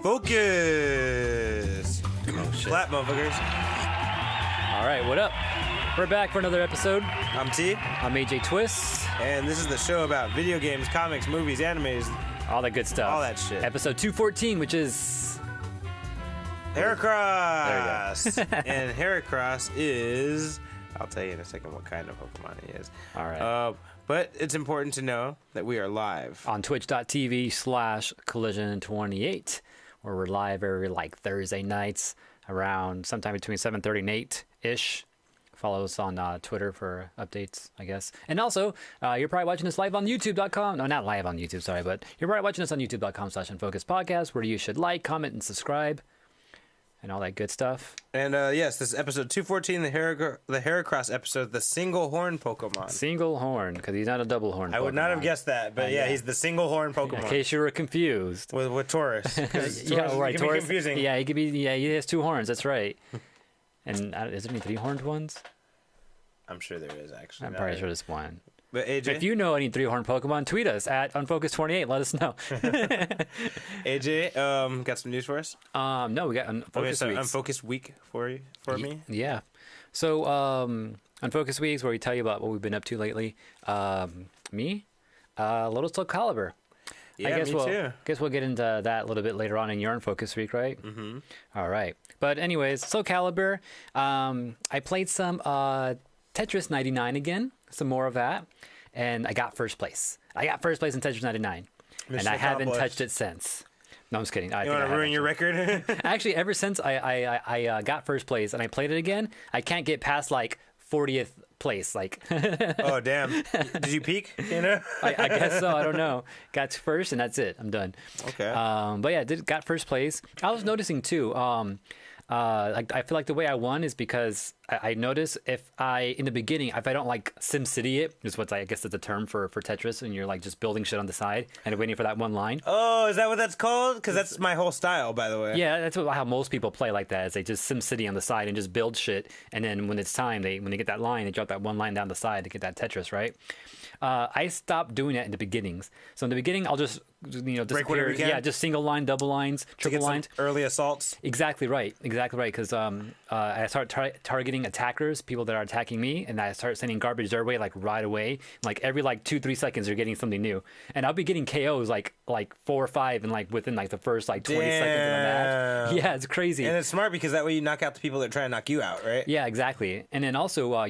Unfocused. Oh, shit. Flat motherfuckers. All right, what up? We're back for another episode. I'm T, I'm AJ Twist. and this is the show about video games, comics, movies, animes, All that good stuff. all that shit. Episode 214, which is... Heracross. And Heracross is... I'll tell you in a second what kind of Pokemon he is. All right. But it's important to know that we are live. On twitch.tv/collision28, where we're live every Thursday nights around sometime between 7:30 and 8-ish. Follow us on Twitter for updates, I guess. And also, you're probably watching us live on youtube.com. No, not live on YouTube, sorry, but you're probably watching us on youtube.com/Unfocused Podcast, where you should like, comment, and subscribe, and all that good stuff. And yes, this is episode 214, the Heracross episode, the single horn Pokemon. Single horn, because he's not a double horn. I would not have guessed that, but yeah, he's the single horn Pokemon. In case you were confused. With Taurus. Yeah, right. Can be Taurus, confusing. yeah, he could be. Yeah, he has two horns. That's right. And is there any three-horned ones? I'm sure there is, actually. I'm probably sure there's one. But AJ, If you know any three-horned Pokemon, tweet us at Unfocused28. Let us know. AJ, got some news for us? No, we got Unfocused Weeks. Unfocused week for me. Yeah. So, Unfocused Weeks, where we tell you about what we've been up to lately. Me? Little Soul Calibur. Yeah, me too. Guess we'll get into that a little bit later on in your Unfocused Week, right? Mm-hmm. All right. But anyways, Soul Calibur. I played some Tetris 99 again. Some more of that. And I got first place. I got first place in Tetris 99. And I haven't touched it since. No, I'm just kidding. You want to ruin your record? Actually, ever since I got first place and I played it again, I can't get past 40th place. Oh, damn. Did you peak? You know? I guess so. I don't know. Got first and that's it. I'm done. Okay. But yeah, got first place. I was noticing too. I feel like the way I won is because I notice if I don't SimCity it, is what I guess is the term for Tetris, and you're just building shit on the side and waiting for that one line. Oh, is that what that's called? Because that's my whole style, by the way. Yeah, that's how most people play like that. Is they just SimCity on the side and just build shit, and then when it's time, when they get that line, they drop that one line down the side to get that Tetris, right? I stopped doing that in the beginnings. So in the beginning, I'll just break whatever you can. Yeah, just single line, double lines, triple lines. Early assaults. Exactly right. Because I start targeting attackers, people that are attacking me, and I start sending garbage their way right away. Every 2-3 seconds, you're getting something new, and I'll be getting KOs like 4 or 5, and within the first 20 seconds of the match. Yeah, it's crazy. And it's smart because that way you knock out the people that try to knock you out, right? Yeah, exactly. And then also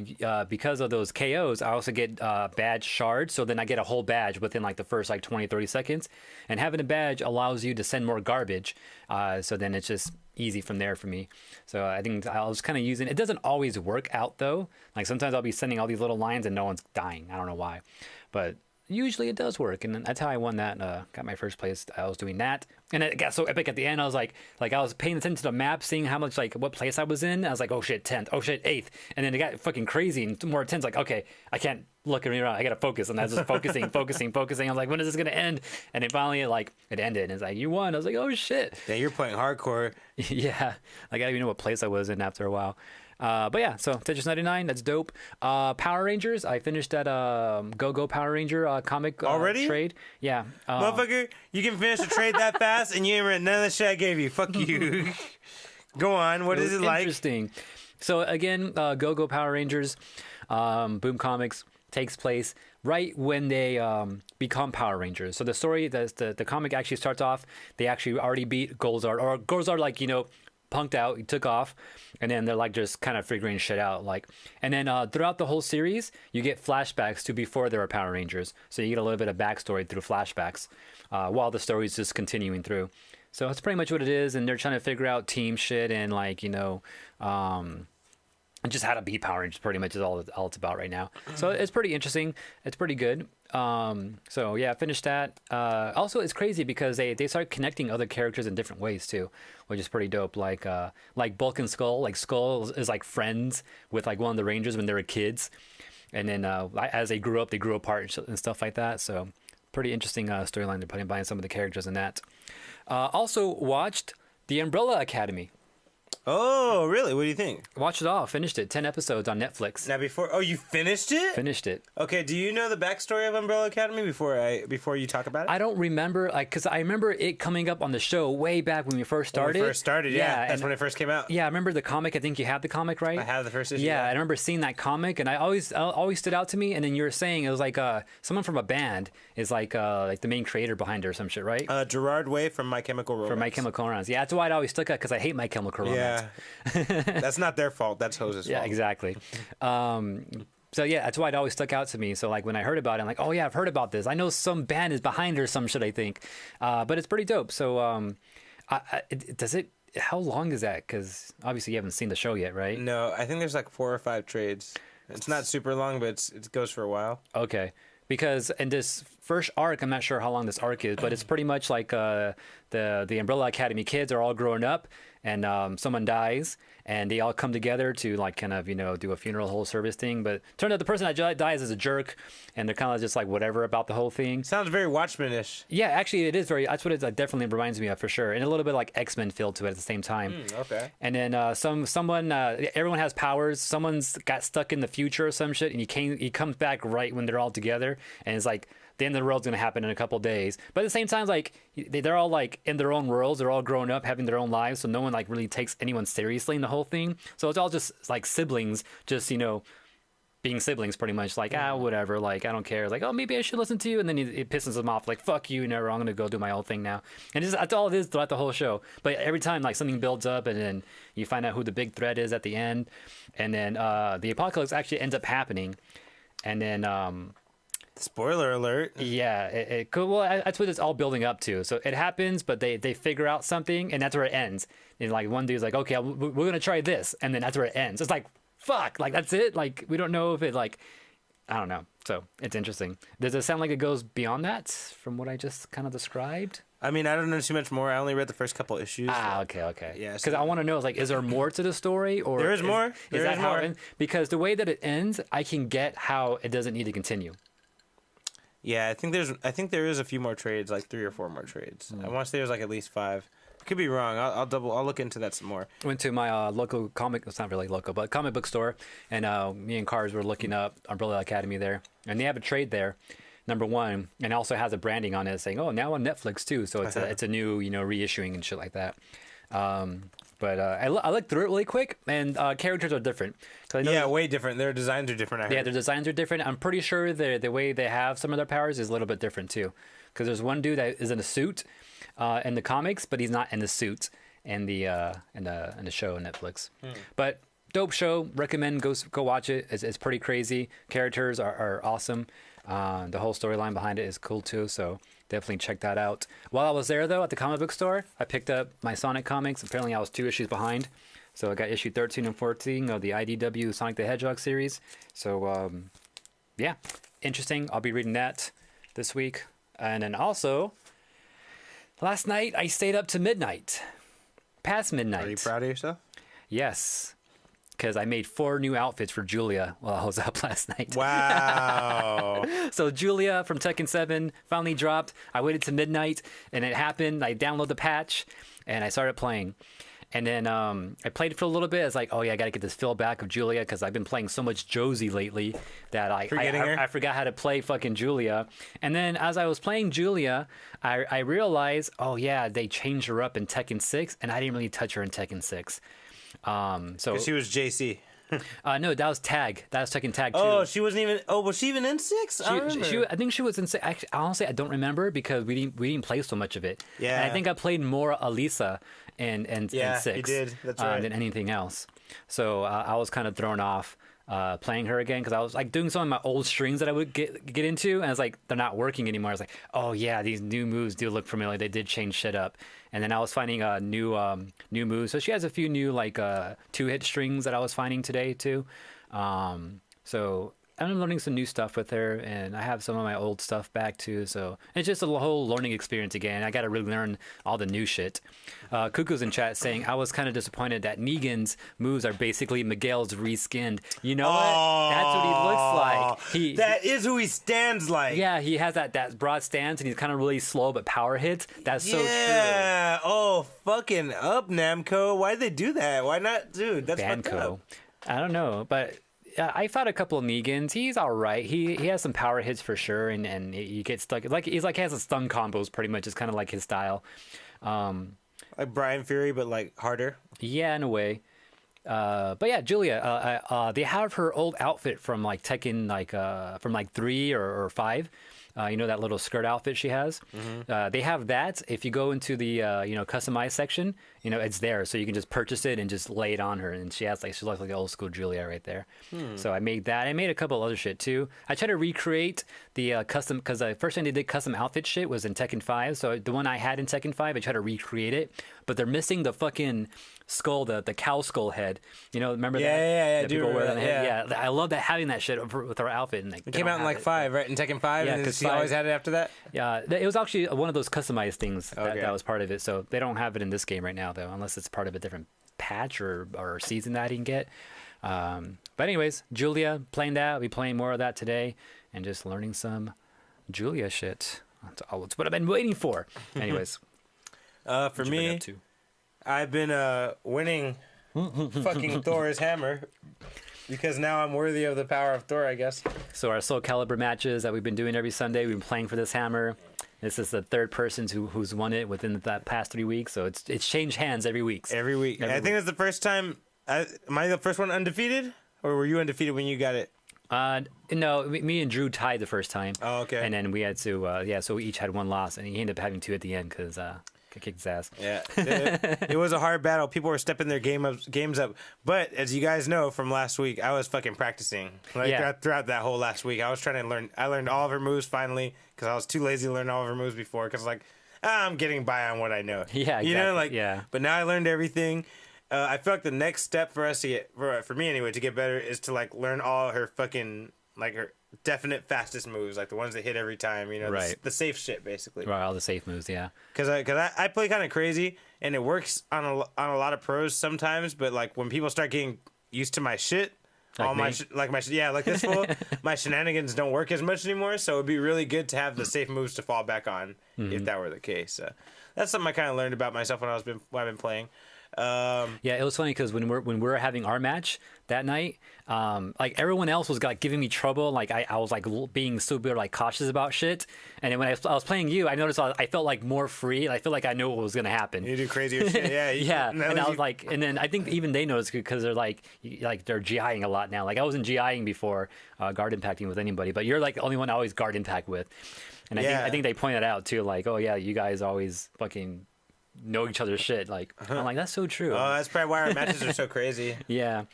because of those KOs, I also get badge shards. So then I get a whole badge within the first 20-30 seconds. And having a badge allows you to send more garbage. So then it's just easy from there for me. So I think I was kind of using it. Doesn't always work out though. Sometimes I'll be sending all these little lines and no one's dying. I don't know why, but usually it does work, and that's how I won that. Got my first place. I was doing that, and it got so epic at the end. I was like I was paying attention to the map, seeing how much what place I was in. I was like, oh shit, 10th. Oh shit, 8th. And then it got fucking crazy and more intense. Okay, I can't look around. I gotta focus, and I was just focusing. I was like, when is this gonna end? And it finally it ended. And it's you won. I was like, oh shit. Yeah, you're playing hardcore. Yeah, I didn't even know what place I was in after a while. But yeah, so Tetris 99, that's dope. Power Rangers, I finished that Go-Go Power Ranger comic already? Trade. Yeah. Motherfucker, you can finish a trade that fast and you ain't read none of the shit I gave you. Fuck you. Go on, what is it like? Interesting. So again, Go-Go Power Rangers, Boom Comics, takes place right when they become Power Rangers. So the story, the comic actually starts off, they actually already beat Golzar, or Golzar punked out, he took off, and then they're just kind of figuring shit out. And then throughout the whole series, you get flashbacks to before they were Power Rangers. So you get a little bit of backstory through flashbacks while the story's just continuing through. So that's pretty much what it is, and they're trying to figure out team shit and just how to beat Power Rangers pretty much is all it's about right now. So it's pretty interesting. It's pretty good. So yeah, I finished that. Also, it's crazy because they start connecting other characters in different ways too, which is pretty dope. Like Bulk and Skull. Skull is friends with one of the Rangers when they were kids, and then as they grew up, they grew apart and stuff like that. So pretty interesting storyline they're putting behind some of the characters in that. Also watched The Umbrella Academy. Oh, really? What do you think? Watched it all. Finished it. 10 episodes on Netflix. Now you finished it? Finished it. Okay, do you know the backstory of Umbrella Academy before you talk about it? I don't remember, because I remember it coming up on the show way back when we first started. Yeah. That's when it first came out. Yeah, I remember the comic. I think you have the comic, right? I have the first issue. Yeah, I remember seeing that comic, and I always stood out to me. And then you were saying it was like someone from a band is like the main creator behind it or some shit, right? Gerard Way from My Chemical Romance. From My Chemical Romance. Yeah, that's why it always stuck out, because I hate My Chemical Romance. Yeah. That's not their fault. That's Hose's fault. Yeah, exactly. So yeah, that's why it always stuck out to me. So like when I heard about it, I'm like, oh yeah, I've heard about this. I know some band is behind it or some shit, I think. But it's pretty dope. So how long is that? Because obviously you haven't seen the show yet, right? No, I think there's like 4 or 5 trades. It's not super long, but it goes for a while. Okay. Because in this first arc, I'm not sure how long this arc is, but it's pretty much like the Umbrella Academy kids are all growing up, and someone dies, and they all come together to like kind of do a funeral whole service thing. But turns out the person that dies is a jerk, and they're kind of just like whatever about the whole thing. Sounds very Watchmen-ish. Yeah, actually, it is very. That's what it definitely reminds me of for sure, and a little bit like X-Men feel to it at the same time. Okay. And then someone, everyone has powers. Someone's got stuck in the future or some shit, and he comes back right when they're all together, and it's like the end of the world's gonna happen in a couple days. But at the same time, like they're all like in their own worlds. They're all growing up, having their own lives, so no one like really takes anyone seriously in the whole thing. So it's all just like siblings, just being siblings, pretty much. Like whatever. Like I don't care. Like maybe I should listen to you, and then it pisses them off. Like fuck you, never. I'm gonna go do my own thing now. And that's all it is throughout the whole show. But every time like something builds up, and then you find out who the big threat is at the end, and then the apocalypse actually ends up happening, and then. Spoiler alert. Yeah, well, that's what it's all building up to. So it happens, but they figure out something, and that's where it ends. And like one dude's like, okay, we're gonna try this, and then that's where it ends. It's like, fuck, like that's it. Like we don't know if it like, I don't know. So it's interesting. Does it sound like it goes beyond that from what I just kind of described? I mean, I don't know too much more. I only read the first couple issues. Okay. Yeah. Because I want to know, like, is there more to the story, or there is more? Is that how it ends? Because the way that it ends, I can get how it doesn't need to continue. Yeah, I think there is a few more trades, like 3 or 4 more trades. I want to say there's like at least 5. I could be wrong. I'll look into that some more. Went to my local comic. It's not really local, but comic book store, and me and Cars were looking up Umbrella Academy there, and they have a trade there. Number one, and also has a branding on it saying, "Oh, now on Netflix too." So it's a new reissuing and shit like that. But I looked through it really quick, and characters are different. Way different. Their designs are different. Yeah, their designs are different. I'm pretty sure the way they have some of their powers is a little bit different too. Because there's one dude that is in a suit in the comics, but he's not in the suit in the show on Netflix. But dope show. Recommend go watch it. It's pretty crazy. Characters are awesome. The whole storyline behind it is cool too. So definitely check that out. While I was there though at the comic book store, I picked up my Sonic comics. Apparently I was 2 issues behind. So I got issue 13 and 14 of the IDW Sonic the Hedgehog series. So yeah, interesting. I'll be reading that this week. And then also, last night I stayed up to midnight. Past midnight. Are you proud of yourself? Yes. Because I made 4 new outfits for Julia while I was up last night. Wow. So Julia from Tekken 7 finally dropped. I waited to midnight, and it happened. I downloaded the patch, and I started playing. And then I played it for a little bit. It's like, oh yeah, I got to get this feel back of Julia because I've been playing so much Josie lately that I forgot how to play fucking Julia. And then as I was playing Julia, I realized, oh yeah, they changed her up in Tekken 6, and I didn't really touch her in Tekken 6. So she was JC. No, that was Tag. That was Tekken Tag 2. Oh, she wasn't even. Oh, was she even in 6? I think she was in 6. Actually, honestly, I don't remember because we didn't play so much of it. Yeah. And I think I played more Alisa in 6. Yeah, you did. That's right. Than anything else. So I was kind of thrown off playing her again because I was like doing some of my old strings that I would get into, and I was like, they're not working anymore. I was like, oh yeah, these new moves do look familiar. They did change shit up. And then I was finding new moves. So she has a few new like 2-hit strings that I was finding today too. So I'm learning some new stuff with her, and I have some of my old stuff back too. So it's just a whole learning experience again. I got to really learn all the new shit. Cuckoo's in chat saying I was kind of disappointed that Negan's moves are basically Miguel's reskinned. You know what? That's what he looks like. That is who he stands like. Yeah, he has that broad stance, and he's kind of really slow, but power hits. That's so true. Yeah. Oh, fucking up, Namco. Why'd they do that? Why not, dude? That's fucked up. I don't know, but I fought a couple of Negans. He's all right. He has some power hits for sure, and he gets stuck. He has a stun combos pretty much. It's kind of like his style. Like Brian Fury, but like harder. Yeah, in a way. But yeah, Julia. They have her old outfit from like Tekken, from 3 or 5. You know, that little skirt outfit she has. Mm-hmm. They have that. If you go into the customize section, it's there, so you can just purchase it and just lay it on her, and she looks like the old school Julia right there. So I made that. I made a couple of other shit too. I tried to recreate the custom, because the first time they did custom outfit shit was in Tekken 5. So the one I had in Tekken 5, I tried to recreate it, but they're missing the fucking skull, the cow skull head. Remember that? Yeah. People wear that head. Yeah, I love that, having that shit with her outfit. And it came out in 5, right? In Tekken 5, yeah, and she always had it after that. Yeah, it was actually one of those customized things that was part of it. So they don't have it in this game right now, though, unless it's part of a different patch or season that you can get. But anyways, Julia, playing that. I'll be playing more of that today and just learning some Julia shit. That's what I've been waiting for. Anyways. For me, I've been winning fucking Thor's Hammer, because now I'm worthy of the power of Thor, I guess. So our Soul Calibur matches that we've been doing every Sunday, we've been playing for this hammer. This is the third person who's won it within that past 3 weeks. So it's changed hands every week. Every week. I think that's the first time. Am I the first one undefeated? Or were you undefeated when you got it? No, me and Drew tied the first time. Oh, okay. And then we had to, so we each had one loss. And he ended up having 2 at the end because I kicked his ass. Yeah. It was a hard battle. People were stepping their games up. But as you guys know from last week, I was fucking practicing. Throughout that whole last week. I was trying to learn. I learned all of her moves finally, because I was too lazy to learn all of her moves before. Because I'm getting by on what I know. Yeah, exactly. But now I learned everything. I feel like the next step for us to get, for me anyway, to get better is to learn all her fucking her definite fastest moves, like the ones that hit every time. Right. The safe shit basically. Right, all the safe moves, yeah. Because I play kind of crazy, and it works on a lot of pros sometimes. But when people start getting used to my shit, like this fool, my shenanigans don't work as much anymore. So it'd be really good to have the safe moves to fall back on if that were the case. So that's something I kind of learned about myself when I've been playing. It was funny because when we were having our match that night, everyone else was giving me trouble. I was being super cautious about shit. And then when I was playing you, I noticed I felt more free. I feel like I knew what was gonna happen. You do crazier shit, yeah. Yeah, and I was and then I think even they noticed because they're they're GIing a lot now. I wasn't GIing before, guard impacting with anybody, but you're the only one I always guard impact with. And I think they pointed out too, oh yeah, you guys always fucking know each other's shit. I'm that's so true. Oh, that's probably why our matches are so crazy. Yeah.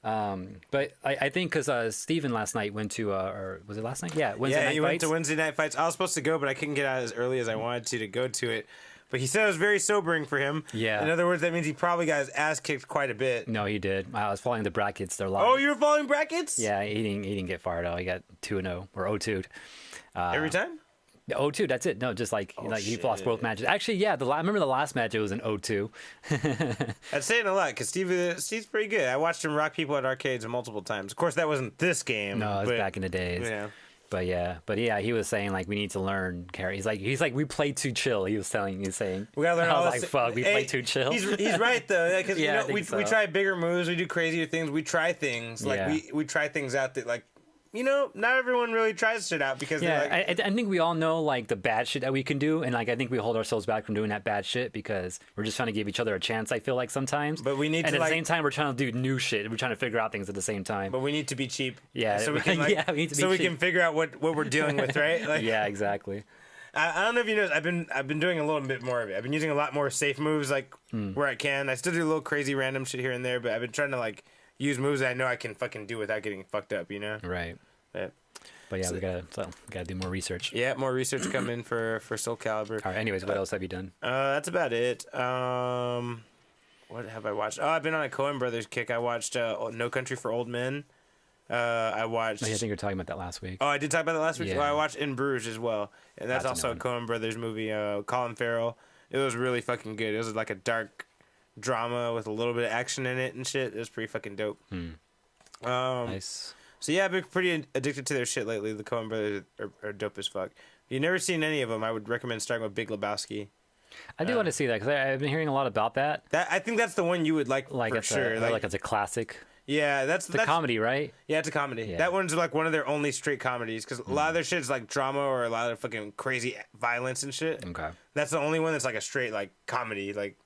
But I think because Steven last night went to or was it last night? Yeah, Wednesday night he fights. went to Wednesday night fights. I was supposed to go, but I couldn't get out as early as I wanted to go to it. But he said it was very sobering for him. Yeah. In other words, that means he probably got his ass kicked quite a bit. No, he did. I was following the brackets. They're live. Oh, you were following brackets? Yeah, he didn't get fired out. He got 2-0 or 0-2'd. Every time? 0-2, that's it. No, just he lost both matches. Actually, yeah, I remember the last match, it was an 0-2. That's saying a lot, because Steve's pretty good. I watched him rock people at arcades multiple times. Of course, that wasn't this game. No, it was back in the days. Yeah. But yeah, he was saying we need to learn carry. He's like we play too chill. He was saying we gotta learn. I was fuck, we play too chill. He's right though, because we try bigger moves, we do crazier things, we try things we try things out that not everyone really tries shit out because I think we all know the bad shit that we can do, and I think we hold ourselves back from doing that bad shit because we're just trying to give each other a chance. I feel like sometimes, but we need and at the same time we're trying to do new shit. We're trying to figure out things at the same time. But we need to be cheap. Yeah, so we can we can figure out what we're dealing with, right? Yeah, exactly. I don't know if you know. I've been doing a little bit more of it. I've been using a lot more safe moves where I can. I still do a little crazy random shit here and there, but I've been trying to use moves that I know I can fucking do without getting fucked up. Right. But yeah, we gotta do more research. Yeah, more research coming for Soul Calibur. All right. Anyways, what else have you done? That's about it. What have I watched? Oh, I've been on a Coen Brothers kick. I watched No Country for Old Men. I watched. I think you were talking about that last week. Oh, I did talk about that last week. Yeah. Oh, I watched In Bruges as well, and that's also a Coen Brothers movie. Colin Farrell. It was really fucking good. It was like a dark drama with a little bit of action in it and shit. It was pretty fucking dope. Nice. So yeah, I've been pretty addicted to their shit lately. The Coen Brothers are dope as fuck. If you've never seen any of them, I would recommend starting with Big Lebowski. I do want to see that because I've been hearing a lot about that. I think that's the one you would like for sure. Like it's a classic. Yeah, that's a comedy, right? Yeah, it's a comedy. Yeah. That one's like one of their only straight comedies because a lot of their shit is like drama or a lot of fucking crazy violence and shit. Okay. That's the only one that's like a straight like comedy, like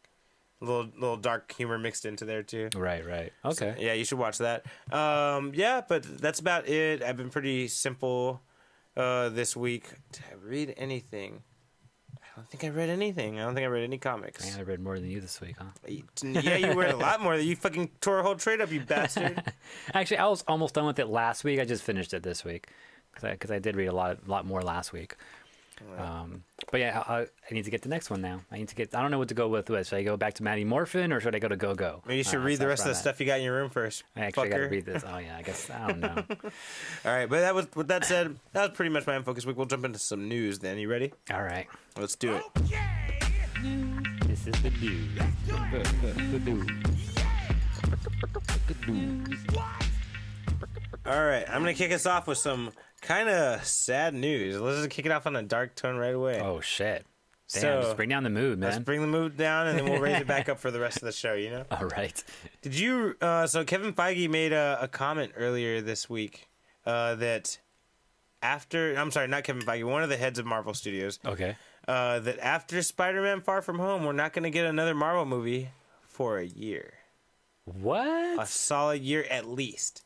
little dark humor mixed into there too. Right. Okay. So, yeah, you should watch that. Yeah, but that's about it. I've been pretty simple this week. Did I read anything? I don't think I read anything. I don't think I read any comics. Man, I read more than you this week, huh? Yeah, you read a lot more. You fucking tore a whole trade up, you bastard. Actually, I was almost done with it last week. I just finished it this week because I did read a lot more last week. Right. But yeah, I need to get the next one now. I don't know what to go with. Should I go back to Mighty Morphin or should I go to Go Go? Maybe you should read the rest of the stuff you got in your room first. I actually got to read this. Oh yeah, I guess I don't know. All right, but with that said, that was pretty much my Unfocused week. We'll jump into some news then. You ready? All right. Let's do it. This is the news. All right, I'm gonna kick us off with some kind of sad news. Let's just kick it off on a dark tone right away. Oh shit! Damn, just bring down the mood, man. Let's bring the mood down, and then we'll raise it back up for the rest of the show. You know. All right. Did you? So Kevin Feige made a comment earlier this week that after not Kevin Feige, one of the heads of Marvel Studios. Okay. That after Spider-Man: Far From Home, we're not going to get another Marvel movie for a year. What? A solid year at least.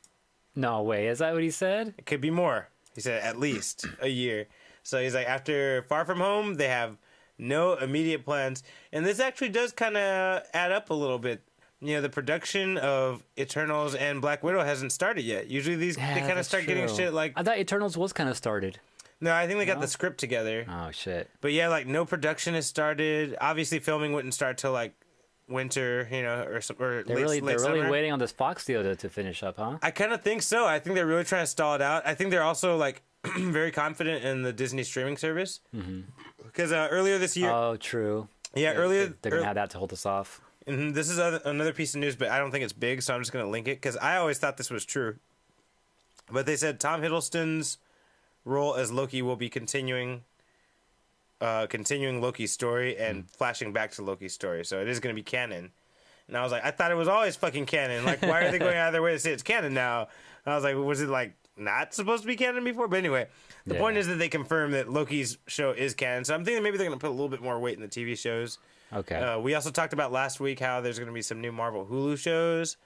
No way. Is that what he said? It could be more. He said at least a year. So he's like, after Far From Home, they have no immediate plans. And this actually does kind of add up a little bit. You know, the production of Eternals and Black Widow hasn't started yet. Usually they kind of start getting shit like... I thought Eternals was kind of started. No, I think they got the script together. Oh, shit. But yeah, like no production has started. Obviously filming wouldn't start till like winter, you know, or they're late really summer. waiting on this Fox deal to finish up, huh? I kind of think so. I think they're really trying to stall it out. I think they're also like very confident in the Disney streaming service because earlier this year. Oh, true. Yeah, they're gonna have that to hold us off. And this is another piece of news, but I don't think it's big, so I'm just gonna link it because I always thought this was true. But they said Tom Hiddleston's role as Loki will be continuing Loki's story and flashing back to Loki's story. So it is going to be canon. And I was like, I thought it was always fucking canon. Like, why are they going out of their way to say it's canon now? And I was like, was it like not supposed to be canon before? But anyway, the point is that they confirmed that Loki's show is canon. So I'm thinking maybe they're going to put a little bit more weight in the TV shows. Okay. We also talked about last week how there's going to be some new Marvel Hulu shows.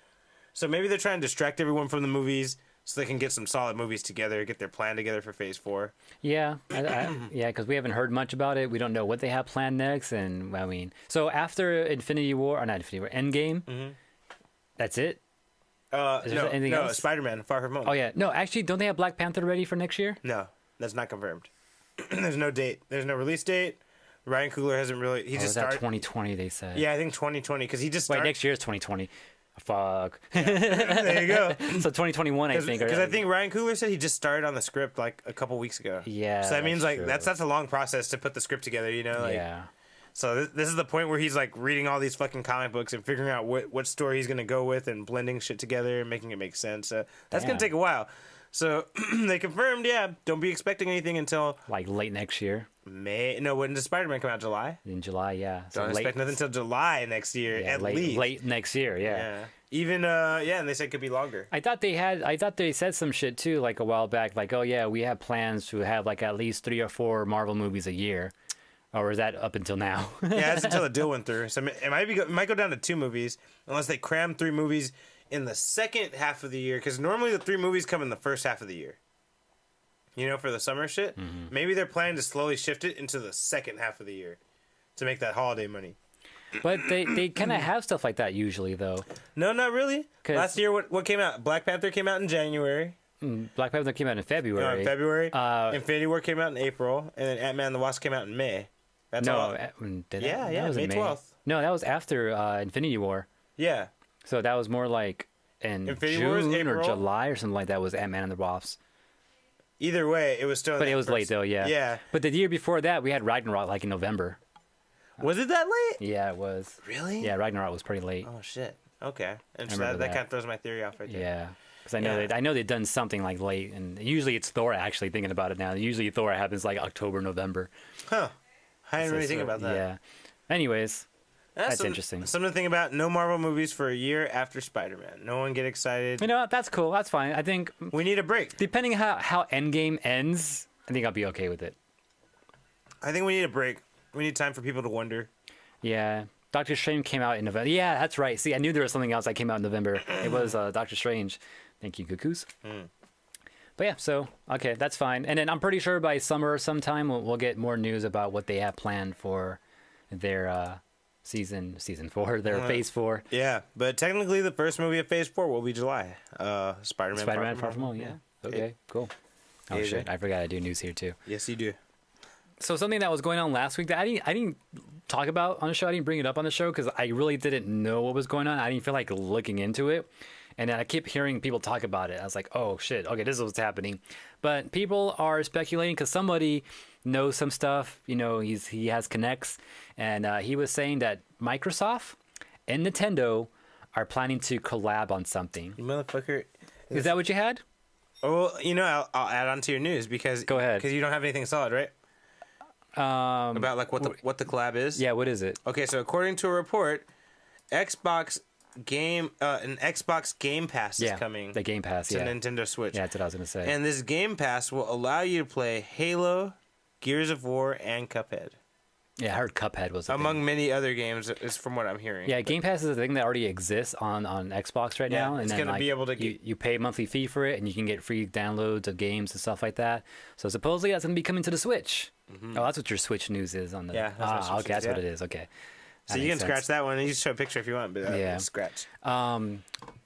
So maybe they're trying to distract everyone from the movies so they can get some solid movies together, get their plan together for Phase 4. Yeah, because we haven't heard much about it. We don't know what they have planned next, and I mean, so after Endgame, that's it. No, Spider-Man: Far From Home. Oh yeah, no, actually, don't they have Black Panther ready for next year? No, that's not confirmed. There's no date. There's no release date. Ryan Coogler hasn't really. He just started 2020. They said. Yeah, I think 2020 because he just started. Wait, next year is 2020. Fuck. Yeah. There you go. So 2021, I think. Because I think Ryan Coogler said he just started on the script like a couple weeks ago. Yeah. So that means like true. that's a long process to put the script together, you know? Like, yeah. So this is the point where he's like reading all these fucking comic books and figuring out what story he's gonna go with and blending shit together and making it make sense. So that's gonna take a while. So they confirmed, don't be expecting anything until like late next year. May. No, when does Spider-Man come out? July? In July, yeah. So don't expect nothing until July next year, at least. Late next year, yeah. Even and they said it could be longer. I thought they said some shit too, like a while back, like, oh yeah, we have plans to have like at least 3 or 4 Marvel movies a year. Or is that up until now? Yeah, that's until the deal went through. So it might go down to 2 movies unless they cram 3 movies in the second half of the year. Because normally the 3 movies come in the first half of the year. You know, for the summer shit. Mm-hmm. Maybe they're planning to slowly shift it into the second half of the year to make that holiday money. But they kind of have stuff like that usually, though. No, not really. Last year, what came out? Black Panther came out in January. Black Panther came out in February. No, in February. Infinity War came out in April. And then Ant-Man and the Wasp came out in May. That's all. Did yeah, May 12th. No, that was after Infinity War. Yeah. So that was more like in Infinity Wars, June or April? July or something like that was Ant-Man and the Wasp. Either way, it was still. But it was late though, yeah. Yeah. But the year before that, we had Ragnarok like in November. Was it that late? Yeah, it was. Really? Yeah, Ragnarok was pretty late. Oh shit. Okay. And I so remember that that. kind of throws my theory off right there. Yeah, because I know they've done something like late, and usually it's Thor. Actually, thinking about it now, usually Thor happens like October, November. Huh. I didn't really So, think about that. Yeah. Anyways, that's interesting. Something to think about. No Marvel movies for a year after Spider-Man. No one get excited. You know what? That's cool. That's fine. I think We need a break. depending how Endgame ends, I think I'll be okay with it. I think we need a break. We need time for people to wonder. Yeah. Doctor Strange came out in November. Yeah, that's right. See, I knew there was something else that came out in November. It was Doctor Strange. Thank you, Cuckoos. But yeah, so, okay, that's fine. And then I'm pretty sure by summer sometime we'll get more news about what they have planned for their season 4, their Phase 4. Yeah, but technically the first movie of Phase 4 will be July. Spider-Man Far From Home, yeah. Okay, cool. Oh, Yeah, shit, I forgot I do news here, too. Yes, you do. So something that was going on last week that I didn't talk about on the show. I didn't bring it up on the show because I really didn't know what was going on. I didn't feel like looking into it. And then I kept hearing people talk about it. I was like, oh, shit. Okay, this is what's happening. But people are speculating because somebody knows some stuff. You know, he has connects. And he was saying that Microsoft and Nintendo are planning to collab on something. You motherfucker. Is that what you had? Oh, well, you know, I'll add on to your news because... Go ahead. Because you don't have anything solid, right? About like what the collab is? Yeah, what is it? Okay, so according to a report, an Xbox Game Pass is coming. The Game Pass, to Nintendo Switch. Yeah, that's what I was going to say. And this Game Pass will allow you to play Halo, Gears of War, and Cuphead. Yeah, I heard Cuphead was a thing. Among many other games, is from what I'm hearing. Yeah, Game Pass is a thing that already exists on Xbox right now. And it's then, gonna be able to you pay a monthly fee for it, and you can get free downloads of games and stuff like that. So supposedly that's going to be coming to the Switch. Mm-hmm. Oh, that's what your Switch news is on the. Yeah, that's okay, that's what it is. Okay. So you can scratch that one. You can show a picture if you want, but scratch.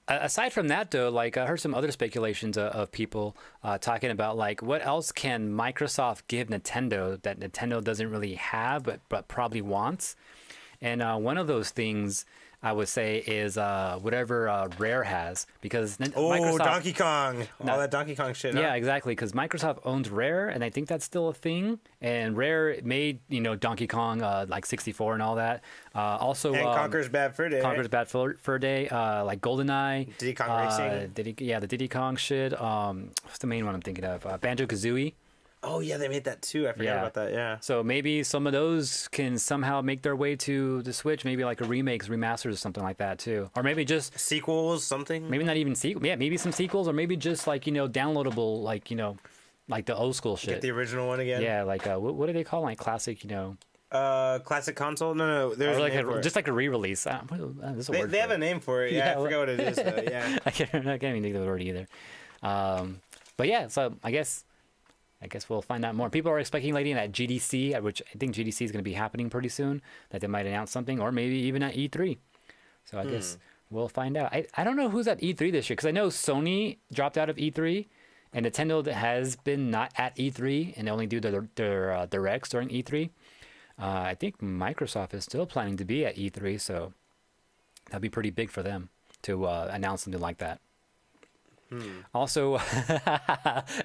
Aside from that, though, like I heard some other speculations of people talking about like what else can Microsoft give Nintendo that Nintendo doesn't really have, but probably wants. And one of those things I would say is whatever Rare has, because Microsoft, Donkey Kong, all that Donkey Kong shit. Yeah, exactly, because Microsoft owns Rare, and I think that's still a thing. And Rare made Donkey Kong like 64 and all that. Also, and Conker's Bad Fur Day. Conker's Bad Fur Day, like GoldenEye, Diddy Kong Racing. The Diddy Kong shit. What's the main one I'm thinking of? Banjo-Kazooie. Oh yeah, they made that too. I forgot about that. Yeah. So maybe some of those can somehow make their way to the Switch. Maybe like a remakes, remasters, or something like that too. Or maybe just sequels, something. Maybe not even sequels. Yeah, maybe some sequels, or maybe just like downloadable, like like the old school shit. Get the original one again. Yeah, like what do they call like classic? Classic console. No, there's like a name for it. Just like a re-release. They have a name for it. Yeah, I forgot what it is. Though. Yeah. I can't even think of the word either. But yeah, so I guess we'll find out more. People are speculating at GDC, which I think GDC is going to be happening pretty soon, that they might announce something, or maybe even at E3. So I guess we'll find out. I don't know who's at E3 this year, because I know Sony dropped out of E3, and Nintendo has been not at E3, and they only do their directs during E3. I think Microsoft is still planning to be at E3, so that'd be pretty big for them to announce something like that. Also,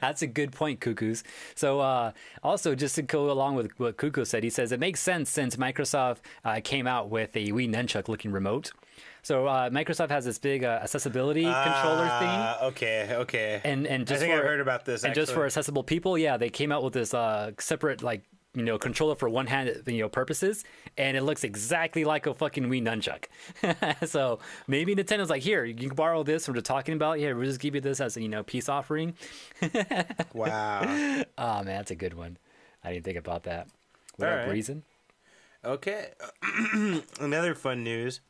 that's a good point, Cuckoos. So also, just to go along with what Cuckoo said, he says it makes sense since Microsoft came out with a Wii Nunchuck looking remote. So Microsoft has this big accessibility controller thing. Okay. And just I think I've heard about this. And just for accessible people, they came out with this separate controller for one hand, purposes, and it looks exactly like a fucking Wii Nunchuck. So maybe Nintendo's like, here, you can borrow this from what we're talking about. Here, we'll just give you this as a peace offering. Wow. Oh man, that's a good one. I didn't think about that. What up, Reason? Okay. Another fun news.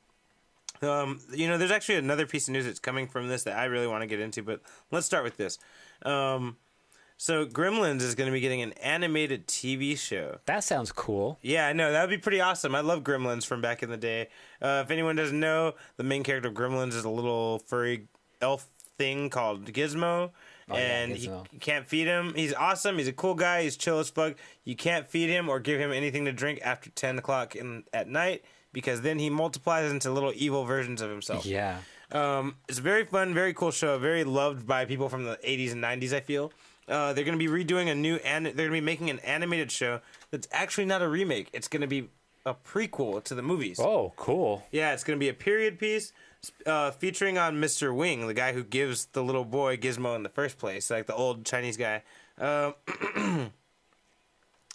There's actually another piece of news that's coming from this that I really want to get into, but let's start with this. So Gremlins is going to be getting an animated TV show. That sounds cool. Yeah, I know. That would be pretty awesome. I love Gremlins from back in the day. If anyone doesn't know, the main character of Gremlins is a little furry elf thing called Gizmo. You can't feed him. He's awesome. He's a cool guy. He's chill as fuck. You can't feed him or give him anything to drink after 10 o'clock at night, because then he multiplies into little evil versions of himself. Yeah. It's a very fun, very cool show, very loved by people from the 80s and 90s, I feel. They're going to be redoing they're going to be making an animated show that's actually not a remake. It's going to be a prequel to the movies. Oh, cool. Yeah, it's going to be a period piece featuring on Mr. Wing, the guy who gives the little boy Gizmo in the first place, like the old Chinese guy.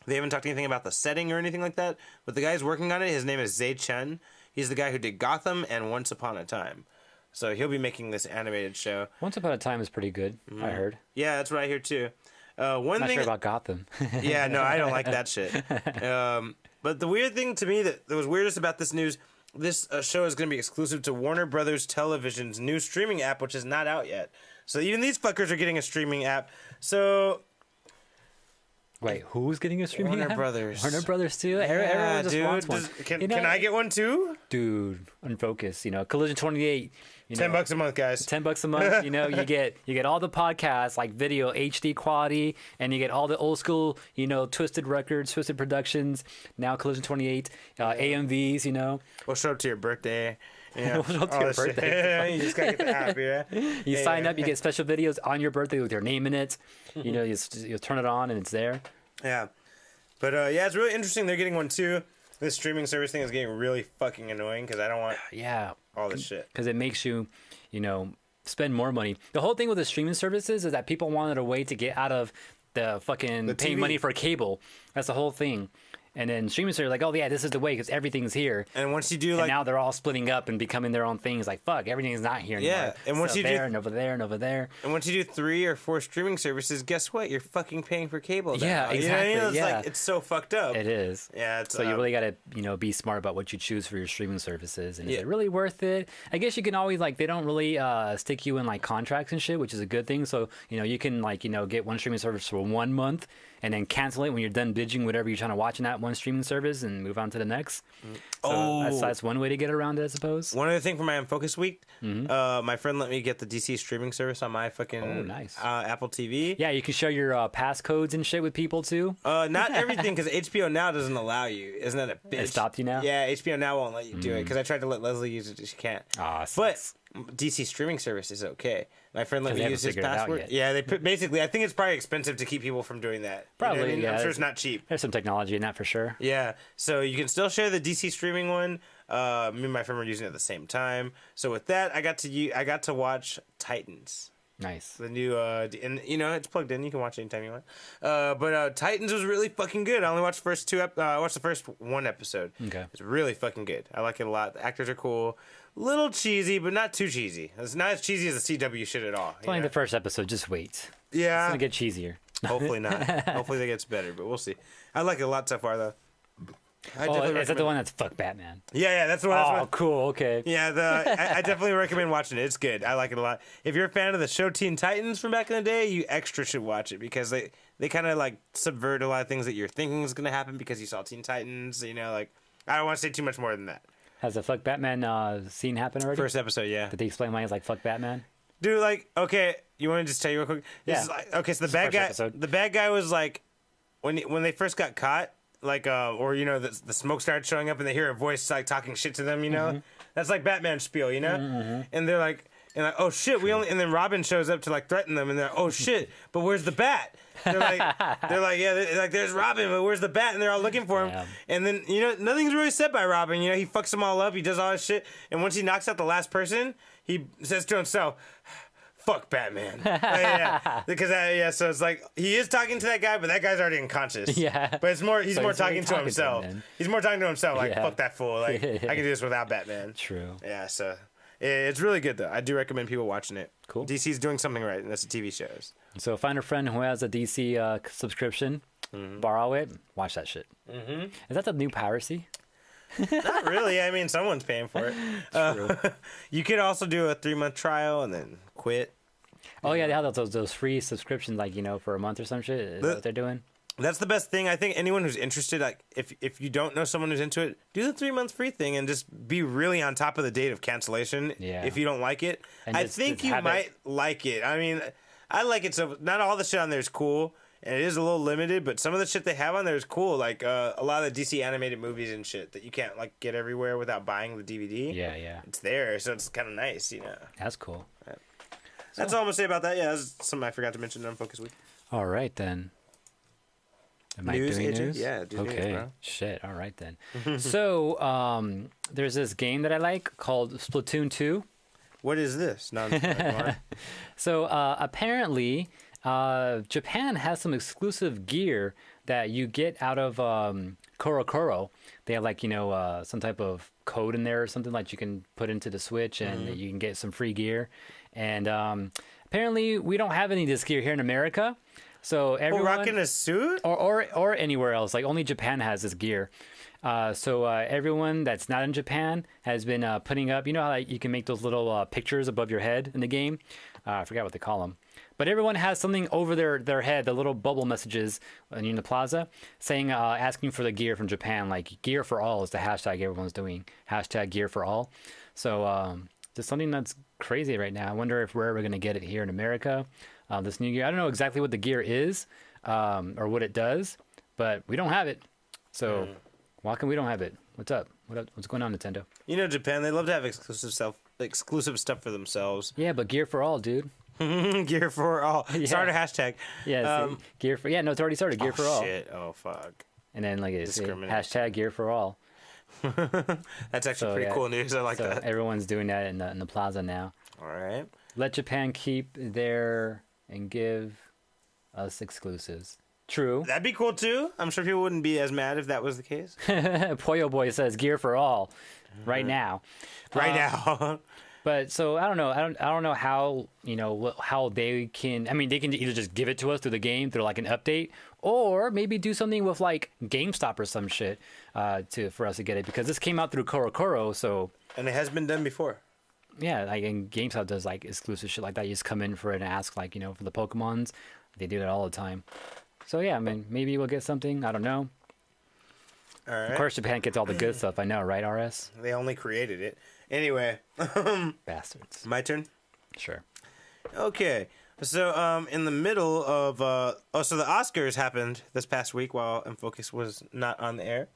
They haven't talked anything about the setting or anything like that, but the guy who's working on it, his name is Zay Chen. He's the guy who did Gotham and Once Upon a Time. So he'll be making this animated show. Once Upon a Time is pretty good, I heard. Yeah, that's what I hear too. Not sure about Gotham. Yeah, no, I don't like that shit. But the weird thing to me that was weirdest about this news, this show is going to be exclusive to Warner Brothers Television's new streaming app, which is not out yet. So even these fuckers are getting a streaming app. So... Wait, who's getting a streaming app? Warner Brothers. Warner Brothers too? Yeah, Everyone just wants one. Can I get one too? Dude, Unfocused, Collision 28. $10 a month, guys. $10 a month. You get all the podcasts, like video HD quality, and you get all the old school, Twisted Records, Twisted Productions. Now Collision 28, AMVs. We'll show up to your birthday. Yeah. We'll show up to your birthday. You just gotta get the app, yeah. You sign up, you get special videos on your birthday with your name in it. You turn it on and it's there. Yeah, but it's really interesting. They're getting one too. This streaming service thing is getting really fucking annoying because I don't want all this shit. Because it makes you, spend more money. The whole thing with the streaming services is that people wanted a way to get out of the fucking paying money for cable. That's the whole thing. And then streaming services are like, oh yeah, this is the way because everything's here. And once you do and now they're all splitting up and becoming their own things. Like fuck, everything's not here anymore. Yeah, and once you do and over there and over there. And once you do 3 or 4 streaming services, guess what? You're fucking paying for cable. Now. Yeah, exactly. It's like it's so fucked up. It is. Yeah. So you really gotta be smart about what you choose for your streaming services, and is it really worth it? I guess you can always they don't really stick you in contracts and shit, which is a good thing. So you can get one streaming service for 1 month. And then cancel it when you're done binging whatever you're trying to watch in that one streaming service and move on to the next. So that's one way to get around it, I suppose. One other thing for my Unfocused week, my friend let me get the DC streaming service on my fucking Apple TV. Yeah, you can share your passcodes and shit with people too. Not everything, because HBO Now doesn't allow you. Isn't that a bitch? It stopped you now? Yeah, HBO Now won't let you do it, because I tried to let Leslie use it, she can't. But DC streaming service is okay. My friend let me use his password. Yeah, they basically. I think it's probably expensive to keep people from doing that. Probably, yeah. I'm sure it's not cheap. There's some technology in that for sure. Yeah, so you can still share the DC streaming one. Me and my friend were using it at the same time. So with that, I got to watch Titans. Nice. The new, and it's plugged in. You can watch it anytime you want. But Titans was really fucking good. I only watched the first I watched the first 1 episode. Okay. It's really fucking good. I like it a lot. The actors are cool. Little cheesy, but not too cheesy. It's not as cheesy as the CW shit at all. It's only the first episode. Just wait. Yeah. It's gonna get cheesier. Hopefully not. Hopefully it gets better, but we'll see. I like it a lot so far, though. Is that the one that's fuck Batman? Yeah, that's the one. Oh, cool. Okay. Yeah, I definitely recommend watching it. It's good. I like it a lot. If you're a fan of the show Teen Titans from back in the day, you extra should watch it because they kind of subvert a lot of things that you're thinking is going to happen because you saw Teen Titans. I don't want to say too much more than that. Has the fuck Batman scene happened already? First episode, yeah. Did they explain why he's like fuck Batman? Dude, okay, you want to just tell you real quick? So the bad guy was when they first got caught, the smoke started showing up and they hear a voice talking shit to them, That's like Batman spiel, And they're like, oh shit, and then Robin shows up to threaten them, and they're like, oh shit, but where's the bat? They're like, there's Robin, but where's the bat? And they're all looking for him. Yeah. And then, nothing's really said by Robin. He fucks them all up. He does all this shit. And once he knocks out the last person, he says to himself, fuck Batman. Because so it's he is talking to that guy, but that guy's already unconscious. Yeah. But he's more talking to himself. He's more talking to himself, fuck that fool. I can do this without Batman. True. Yeah, so it's really good though. I do recommend people watching it. Cool. DC's doing something right, and that's the TV shows. So find a friend who has a DC subscription, borrow it, watch that shit. Mm-hmm. Is that the new piracy? Not really. I mean, someone's paying for it. You could also do a 3-month trial and then quit. Oh yeah, they have those free subscriptions, for a month or some shit. Is that what they're doing? That's the best thing. I think anyone who's interested, if you don't know someone who's into it, do the 3-month free thing and just be really on top of the date of cancellation. Yeah. If you don't like it, I think you might like it. I mean, I like it. So not all the shit on there is cool. and it is a little limited, but some of the shit they have on there is cool. Like a lot of the DC animated movies and shit that you can't like get everywhere without buying the DVD. Yeah. It's there, so it's kind of nice, you know. That's cool. Right. That's all I'm gonna say about that. Yeah, that's something I forgot to mention in Unfocused Week. All right then. Am News, I doing AJ? news? Yeah, do okay. news, bro. Shit. All right then. So there's this game that I like called Splatoon 2. What is this? So apparently, Japan has some exclusive gear that you get out of Korokoro. They have like some type of code in there or something like you can put into the Switch, and you can get some free gear. And apparently, we don't have any of this gear here in America. So everyone rocking a suit, or anywhere else, like only Japan has this gear. So everyone that's not in Japan has been putting up. You know how like, you can make those little pictures above your head in the game. I forgot what they call them. But everyone has something over their head, the little bubble messages in the plaza, saying asking for the gear from Japan. Like gear for all is the hashtag everyone's doing. Hashtag gear for all. So just something that's crazy right now. I wonder if we're ever going to get it here in America. This new gear. I don't know exactly what the gear is or what it does, but we don't have it. So why can we don't have it? What's up? What's going on, Nintendo? You know, Japan, they love to have exclusive stuff for themselves. Yeah, but gear for all, dude. Gear for all. Yeah. Start a hashtag. Yeah, gear for. Yeah, no, it's already started. Gear for all. Shit. Oh fuck. And then like it's hashtag gear for all. That's actually pretty cool news. I like that. Everyone's doing that in the plaza now. All right. Let Japan keep their and give us exclusives. True. That'd be cool too. I'm sure people wouldn't be as mad if that was the case. Poyo Boy says gear for all right now. Right now. But so I don't know. I don't know how how they can. I mean, they can either just give it to us through the game through like an update, or maybe do something with like GameStop or some shit for us to get it, because this came out through Korokoro. So and it has been done before. Yeah, like and GameStop does like exclusive shit like that. You just come in for it and ask like for the Pokemons. They do that all the time. So yeah, I mean maybe we'll get something. I don't know. All right. Of course, Japan gets all the good stuff. I know, right, RS? They only created it. Anyway. Bastards. My turn? Sure. Okay. So, in the middle of... so the Oscars happened this past week while Unfocused was not on the air.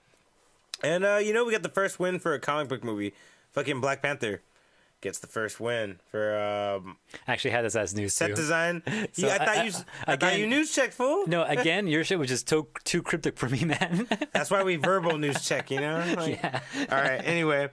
And, we got the first win for a comic book movie. Fucking Black Panther gets the first win for I actually had this as news set too. Design. So I thought you news checked, fool. No, again, your shit was just too cryptic for me, man. That's why we verbal news check, Yeah. All right. Anyway,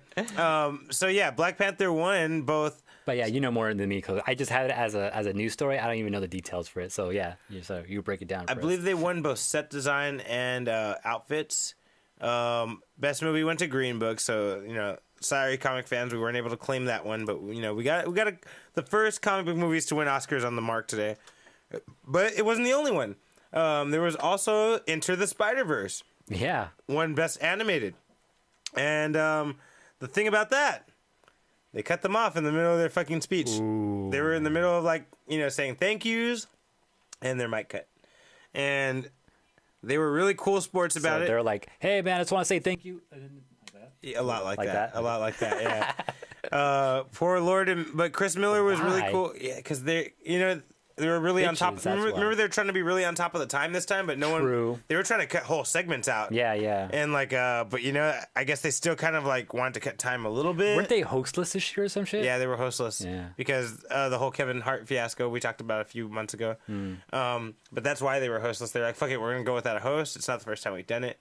so yeah, Black Panther won both. But yeah, you know more than me because I just had it as a news story. I don't even know the details for it. So yeah, you break it down. I believe they won both set design and outfits. Best movie went to Green Book, so sorry, comic fans, we weren't able to claim that one, but we got the first comic book movies to win Oscars on the mark today. But it wasn't the only one. There was also Into the Spider-Verse. Yeah, won Best Animated, and the thing about that, they cut them off in the middle of their fucking speech. Ooh. They were in the middle of saying thank yous, and their mic cut, and they were really cool sports about it. They're like, hey man, I just want to say thank you. A lot like that. A lot like that, yeah. Poor Lord, but Chris Miller was really cool. Yeah, because they were really on top. Remember they were trying to be really on top of the time this time, but no one. They were trying to cut whole segments out. Yeah. And but I guess they still kind of wanted to cut time a little bit. Weren't they hostless this year or some shit? Yeah, they were hostless. Yeah. Because the whole Kevin Hart fiasco we talked about a few months ago. But that's why they were hostless. They're like, fuck it, we're gonna go without a host. It's not the first time we've done it.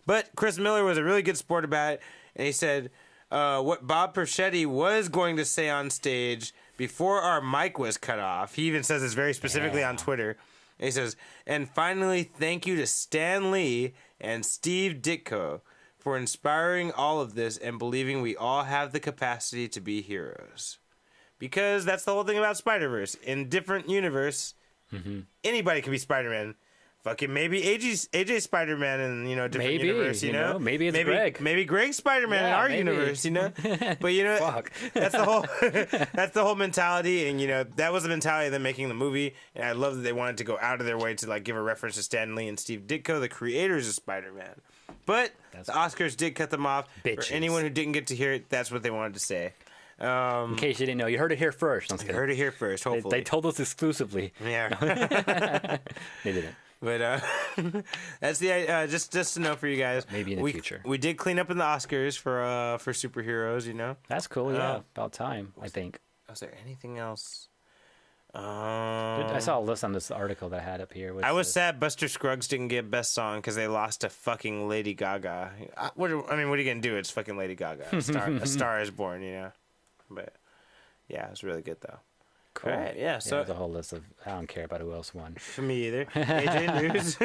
But Chris Miller was a really good sport about it, and he said what Bob Perschetti was going to say on stage before our mic was cut off. He even says this very specifically on Twitter. And he says, and finally, thank you to Stan Lee and Steve Ditko for inspiring all of this and believing we all have the capacity to be heroes. Because that's the whole thing about Spider-Verse. In different universe, anybody can be Spider-Man. Fucking maybe AJ Spider-Man in different universe, maybe it's Greg. Maybe Greg's Spider-Man in our universe, But Fuck. that's the whole mentality, and that was the mentality of them making the movie. And I love that they wanted to go out of their way to give a reference to Stan Lee and Steve Ditko, the creators of Spider-Man. But the Oscars did cut them off. Bitches. For anyone who didn't get to hear it, that's what they wanted to say. In case you didn't know, you heard it here first. You heard it here first. Hopefully, they told us exclusively. Yeah, they didn't. But that's the just to know for you guys. Maybe in the future. We did clean up in the Oscars for superheroes. You know, that's cool. Yeah, about time. I think. Was there anything else? I saw a list on this article that I had up here. I was sad Buster Scruggs didn't get Best Song because they lost to fucking Lady Gaga. What are you gonna do? It's fucking Lady Gaga. A Star Is Born, you know. But yeah, it was really good though. Cool. All right, yeah. So there's a whole list of. I don't care about who else won. For me either. AJ News.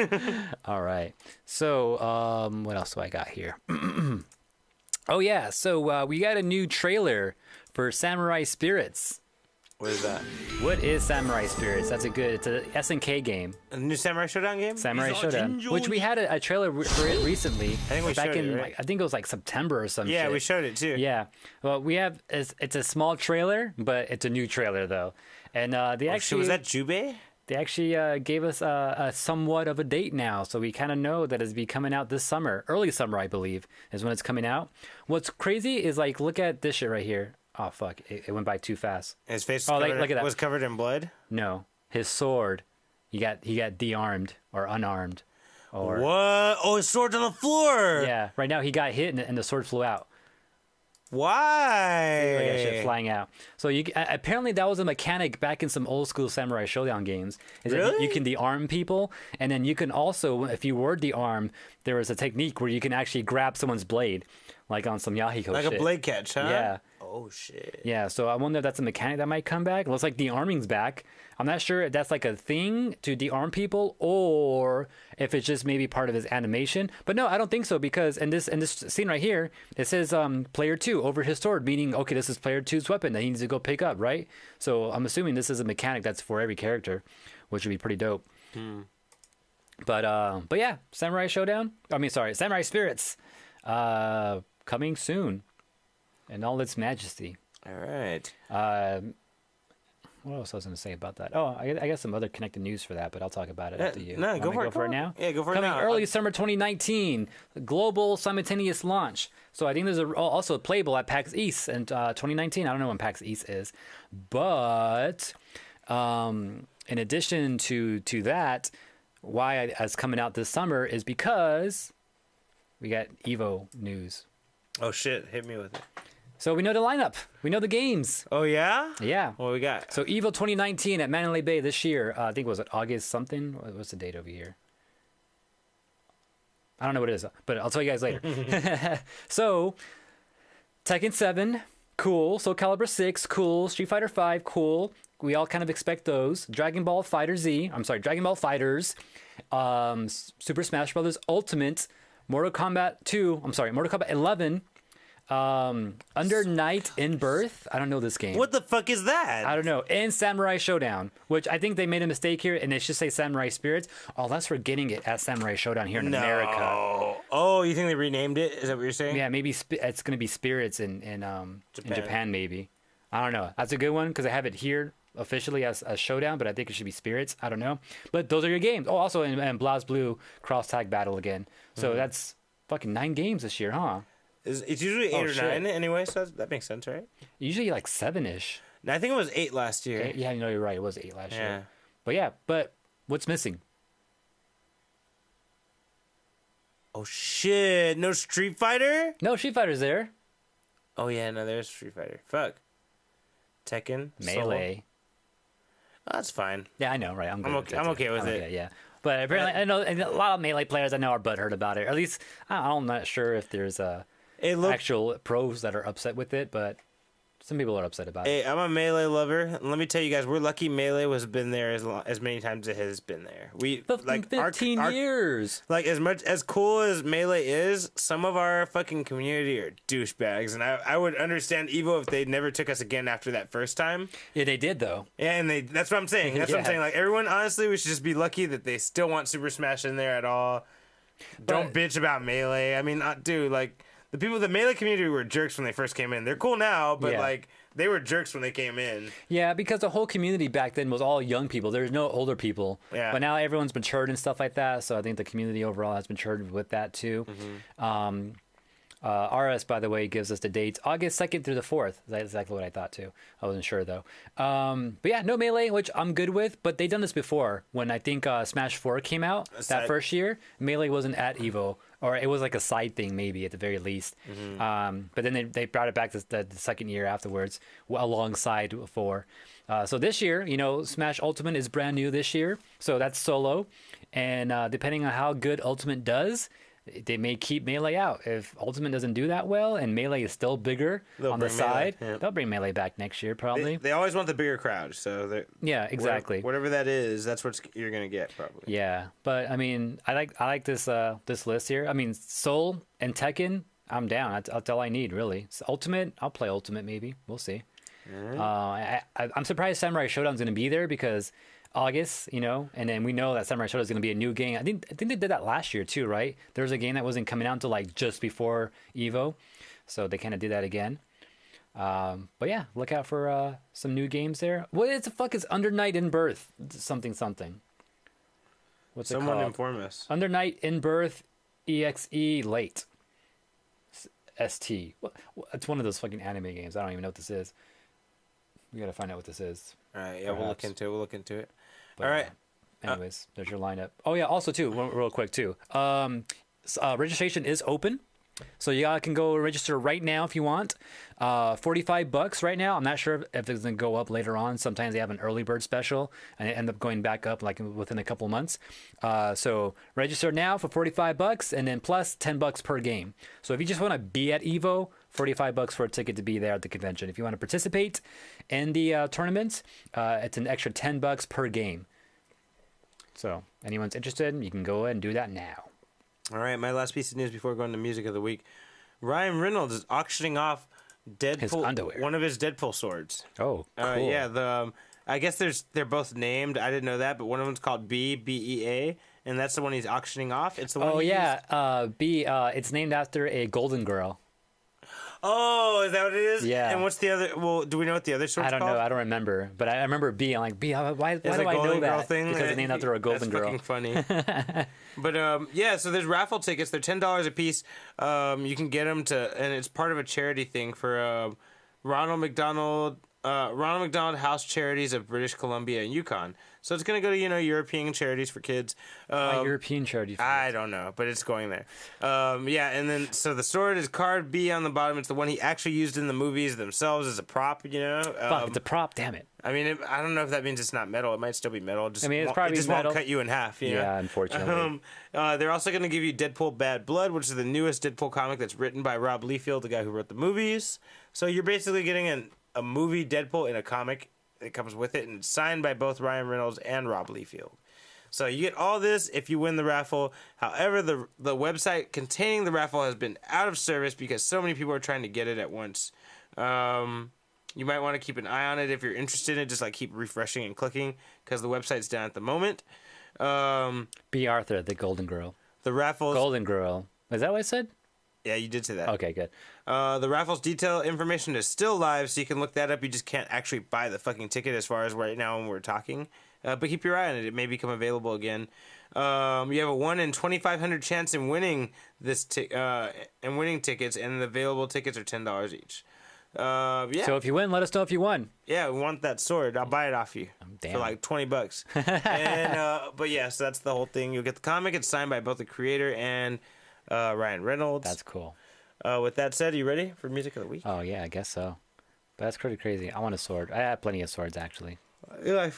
All right. So what else do I got here? Oh yeah. So we got a new trailer for Samurai Spirits. What is that? What is Samurai Spirits? It's a SNK game. A new Samurai Showdown game? Samurai Showdown, which we had a trailer for it recently. I think we showed it, right? I think it was like September or something. Yeah, we showed it too. Yeah. Well, it's a small trailer, but it's a new trailer though. And they actually was that Jubei? They actually gave us a somewhat of a date now, so we kind of know that it's be coming out this summer, early summer, I believe, is when it's coming out. What's crazy is like, look at this shit right here. Oh fuck! It went by too fast. His face look at that. Was covered in blood. No, his sword. He got de-armed or unarmed. Or what? Oh, his sword's on the floor. Yeah. Right now he got hit and the sword flew out. Why? Like that shit flying out. So apparently that was a mechanic back in some old school Samurai Showdown games. Really? That you can de-arm people, and then you can also, if you were de-armed, there was a technique where you can actually grab someone's blade, like on some Yahiko like shit. Like a blade catch, huh? Yeah. Oh shit. Yeah, so I wonder if that's a mechanic that might come back. It looks like de-arming's back. I'm not sure if that's like a thing to de-arm people or if it's just maybe part of his animation. But no, I don't think so, because in this scene right here, it says player 2 over his sword, meaning okay, this is player 2's weapon that he needs to go pick up, right? So I'm assuming this is a mechanic that's for every character, which would be pretty dope. But yeah, Samurai Spirits coming soon in all its majesty. All right. What else was I going to say about that? Oh, I got some other connected news for that, but I'll talk about it after you. No, go for it now. Yeah, go for it now. Coming early summer 2019, global simultaneous launch. So I think there's also playable at PAX East in 2019. I don't know when PAX East is, but in addition to that, why it's coming out this summer is because we got Evo news. Oh shit! Hit me with it. So we know the lineup. We know the games. Oh yeah? Yeah. What we got? So Evo 2019 at Mandalay Bay this year. I think was it August something? What's the date over here? I don't know what it is, but I'll tell you guys later. So Tekken 7, cool. Soul Calibur 6, cool. Street Fighter 5, cool. We all kind of expect those. Dragon Ball Fighters, Super Smash Bros. Ultimate, Mortal Kombat 11, Under Night in Birth. I don't know this game. What the fuck is that? I don't know. And Samurai Showdown, which I think they made a mistake here, and it should say Samurai Spirits. Oh, that's for getting it at Samurai Showdown here in America. Oh, you think they renamed it? Is that what you're saying? Yeah, maybe it's going to be Spirits in Japan, maybe. I don't know. That's a good one because I have it here officially as a Showdown, but I think it should be Spirits. I don't know. But those are your games. Oh, also in BlazBlue Cross Tag Battle again. So that's fucking 9 games this year, huh? It's usually 8 or 9 anyway, so that makes sense, right? Usually like 7-ish. I think it was 8 last year. Yeah, you know, you're right. It was 8 last year. But what's missing? Oh shit! No Street Fighter? No, Street Fighter's there. Oh yeah, no, there's Street Fighter. Fuck. Tekken. Melee. Oh, that's fine. Yeah, I know, right? I'm okay with it. Yeah. But apparently, I know a lot of Melee players I know are butthurt about it. Or at least, I'm not sure if there's actual pros that are upset with it, but some people are upset about it. Hey, I'm a Melee lover. And let me tell you guys, we're lucky Melee has been there as many times as it has been there. 15 years. Like, as cool as Melee is, some of our fucking community are douchebags. And I would understand Evo if they never took us again after that first time. Yeah, they did, though. Yeah, and that's what I'm saying. That's what I'm saying. Like, everyone, honestly, we should just be lucky that they still want Super Smash in there at all. Don't bitch about Melee. I mean, dude, like... The Melee community were jerks when they first came in. They're cool now, but like they were jerks when they came in. Yeah, because the whole community back then was all young people. There's no older people. Yeah. But now everyone's matured and stuff like that. So I think the community overall has matured with that too. RS, by the way, gives us the dates August 2nd through the 4th. That's exactly what I thought too. I wasn't sure though. But yeah, no Melee, which I'm good with. But they've done this before when I think Smash 4 came out first year. Melee wasn't at Evo, or it was like a side thing maybe at the very least. But then they brought it back the second year afterwards alongside 4. So this year, Smash Ultimate is brand new this year. So that's solo. And depending on how good Ultimate does, they may keep Melee out. If Ultimate doesn't do that well and Melee is still bigger on the side, they'll bring Melee back next year probably. They always want the bigger crowd, so yeah, exactly. Whatever that is, that's what you're gonna get probably. Yeah, but I mean, I like this this list here. I mean, Soul and Tekken, I'm down. That's all I need really. So Ultimate, I'll play Ultimate maybe. We'll see. Right. I'm surprised Samurai Showdown's gonna be there because August, and then we know that Samurai Showdown is going to be a new game. I think they did that last year too, right? There was a game that wasn't coming out until like just before Evo, so they kind of did that again. But yeah, look out for some new games there. What the fuck is Under Night in Birth? Something. What's it called? Someone inform us. Under Night in Birth, EXE late. ST. It's one of those fucking anime games. I don't even know what this is. We gotta find out what this is. All right, yeah, we'll look into it. But, all right. Anyways, there's your lineup. Oh yeah, also too, real quick too. Registration is open, so you can go register right now if you want. $45 right now. I'm not sure if it's gonna go up later on. Sometimes they have an early bird special and it end up going back up like within a couple months. So register now for $45 and then plus $10 per game. So if you just want to be at Evo, $45 for a ticket to be there at the convention. If you want to participate in the tournament, it's an extra $10 per game. So anyone's interested, you can go ahead and do that now. All right, my last piece of news before going to music of the week. Ryan Reynolds is auctioning off his underwear. One of his Deadpool swords. Oh, cool. Yeah, I guess they're both named. I didn't know that, but one of them's called Bea, and that's the one he's auctioning off. It's the one. Oh yeah, Bea. It's named after a Golden Girl. Oh, is that what it is? Yeah. And what's the other? Well, do we know what the other sword's called? I don't know. I don't remember. But I remember Bea. I'm like, Bea, why do I know that? Thing? Because it's named after a Golden Girl. That's fucking funny. But yeah, so there's raffle tickets. They're $10 a piece. You can get them and it's part of a charity thing for Ronald McDonald House Charities of British Columbia and Yukon. So it's going to go to, European charities for kids. European charities for kids. I don't know, but it's going there. Yeah, and then, so the sword is carved B on the bottom. It's the one he actually used in the movies themselves as a prop, Fuck, it's a prop, damn it. I mean, I don't know if that means it's not metal. It might still be metal. It's probably just metal. Won't cut you in half. Yeah, unfortunately. They're also going to give you Deadpool Bad Blood, which is the newest Deadpool comic that's written by Rob Liefeld, the guy who wrote the movies. So you're basically getting a movie Deadpool in a comic. It comes with it, and it's signed by both Ryan Reynolds and Rob Liefeld. So you get all this if you win the raffle. However, the website containing the raffle has been out of service because so many people are trying to get it at once. You might want to keep an eye on it if you're interested in it. Just keep refreshing and clicking because the website's down at the moment. Bea Arthur, the Golden Girl. The raffles. Golden Girl. Is that what I said? Yeah, you did say that. Okay, good. The raffles detail information is still live, so you can look that up. You just can't actually buy the fucking ticket as far as right now when we're talking. But keep your eye on it. It may become available again. You have a 1 in 2,500 chance in winning this winning tickets, and the available tickets are $10 each. Yeah. So if you win, let us know if you won. Yeah, we want that sword. I'll buy it off you for like $20. And but yeah, so that's the whole thing. You'll get the comic. It's signed by both the creator and Ryan Reynolds. That's cool. With that said, are you ready for music of the week? Oh yeah, I guess so. But that's pretty crazy. I want a sword. I have plenty of swords actually. Yeah, I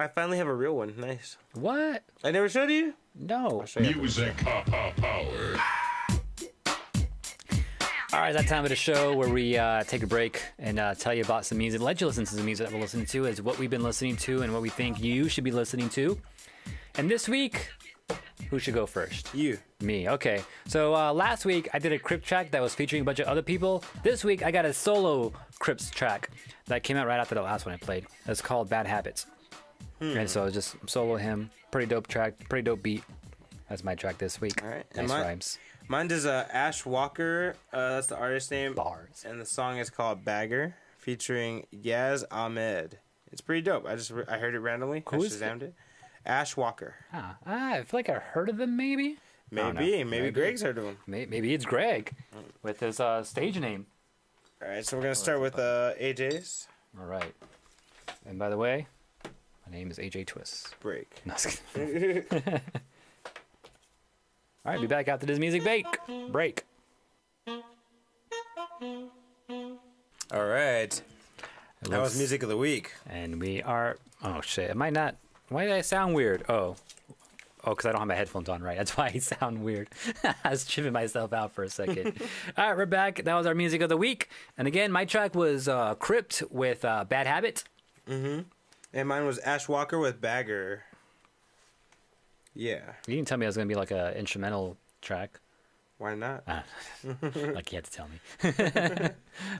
finally have a real one. Nice. What? I never showed you? No. Music power. All right, it's that time of the show where we take a break and tell you about some music. Let you listen to some music that we're listening to, as what we've been listening to and what we think you should be listening to. And this week, who should go first? You. Me, okay. So last week, I did a Crips track that was featuring a bunch of other people. This week, I got a solo Crips track that came out right after the last one I played. It's called Bad Habits. And so just solo him. Pretty dope track, pretty dope beat. That's my track this week. All right. Nice rhymes. Mine is Ash Walker. That's the artist name. Bars. And the song is called Bagger, featuring Yaz Ahmed. It's pretty dope. I heard it randomly. Who is it? Ash Walker. I feel like I heard of them maybe. Maybe Greg's heard of him. Maybe it's Greg with his stage name. All right, so we're gonna start with AJ's. All right. And by the way, my name is AJ Twist. Break. No, I was kidding. All right, be back after this music break. All right. That was music of the week. And we are. Oh shit! It might not. Why did I sound weird? Oh, because I don't have my headphones on, right? That's why I sound weird. I was tripping myself out for a second. All right, we're back. That was our music of the week. And again, my track was Crypt with Bad Habit. Mm-hmm. And mine was Ash Walker with Bagger. Yeah. You didn't tell me it was gonna be like a instrumental track. Why not? Like you had to tell me.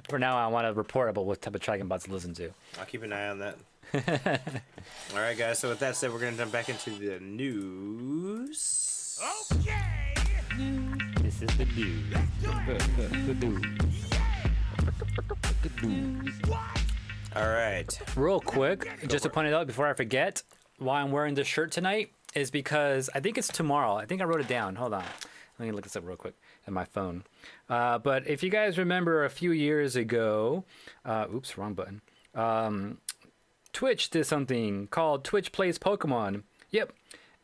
For now, I want to report about what type of track I'm about to listen to. I'll keep an eye on that. All right, guys. So with that said, we're gonna jump back into the news. Okay. This is the news. All right. Real quick, just to point it out before I forget, why I'm wearing this shirt tonight is because I think it's tomorrow. I think I wrote it down. Hold on. Let me look this up real quick on my phone. But if you guys remember a few years ago, oops, wrong button. Twitch did something called Twitch Plays Pokemon. Yep.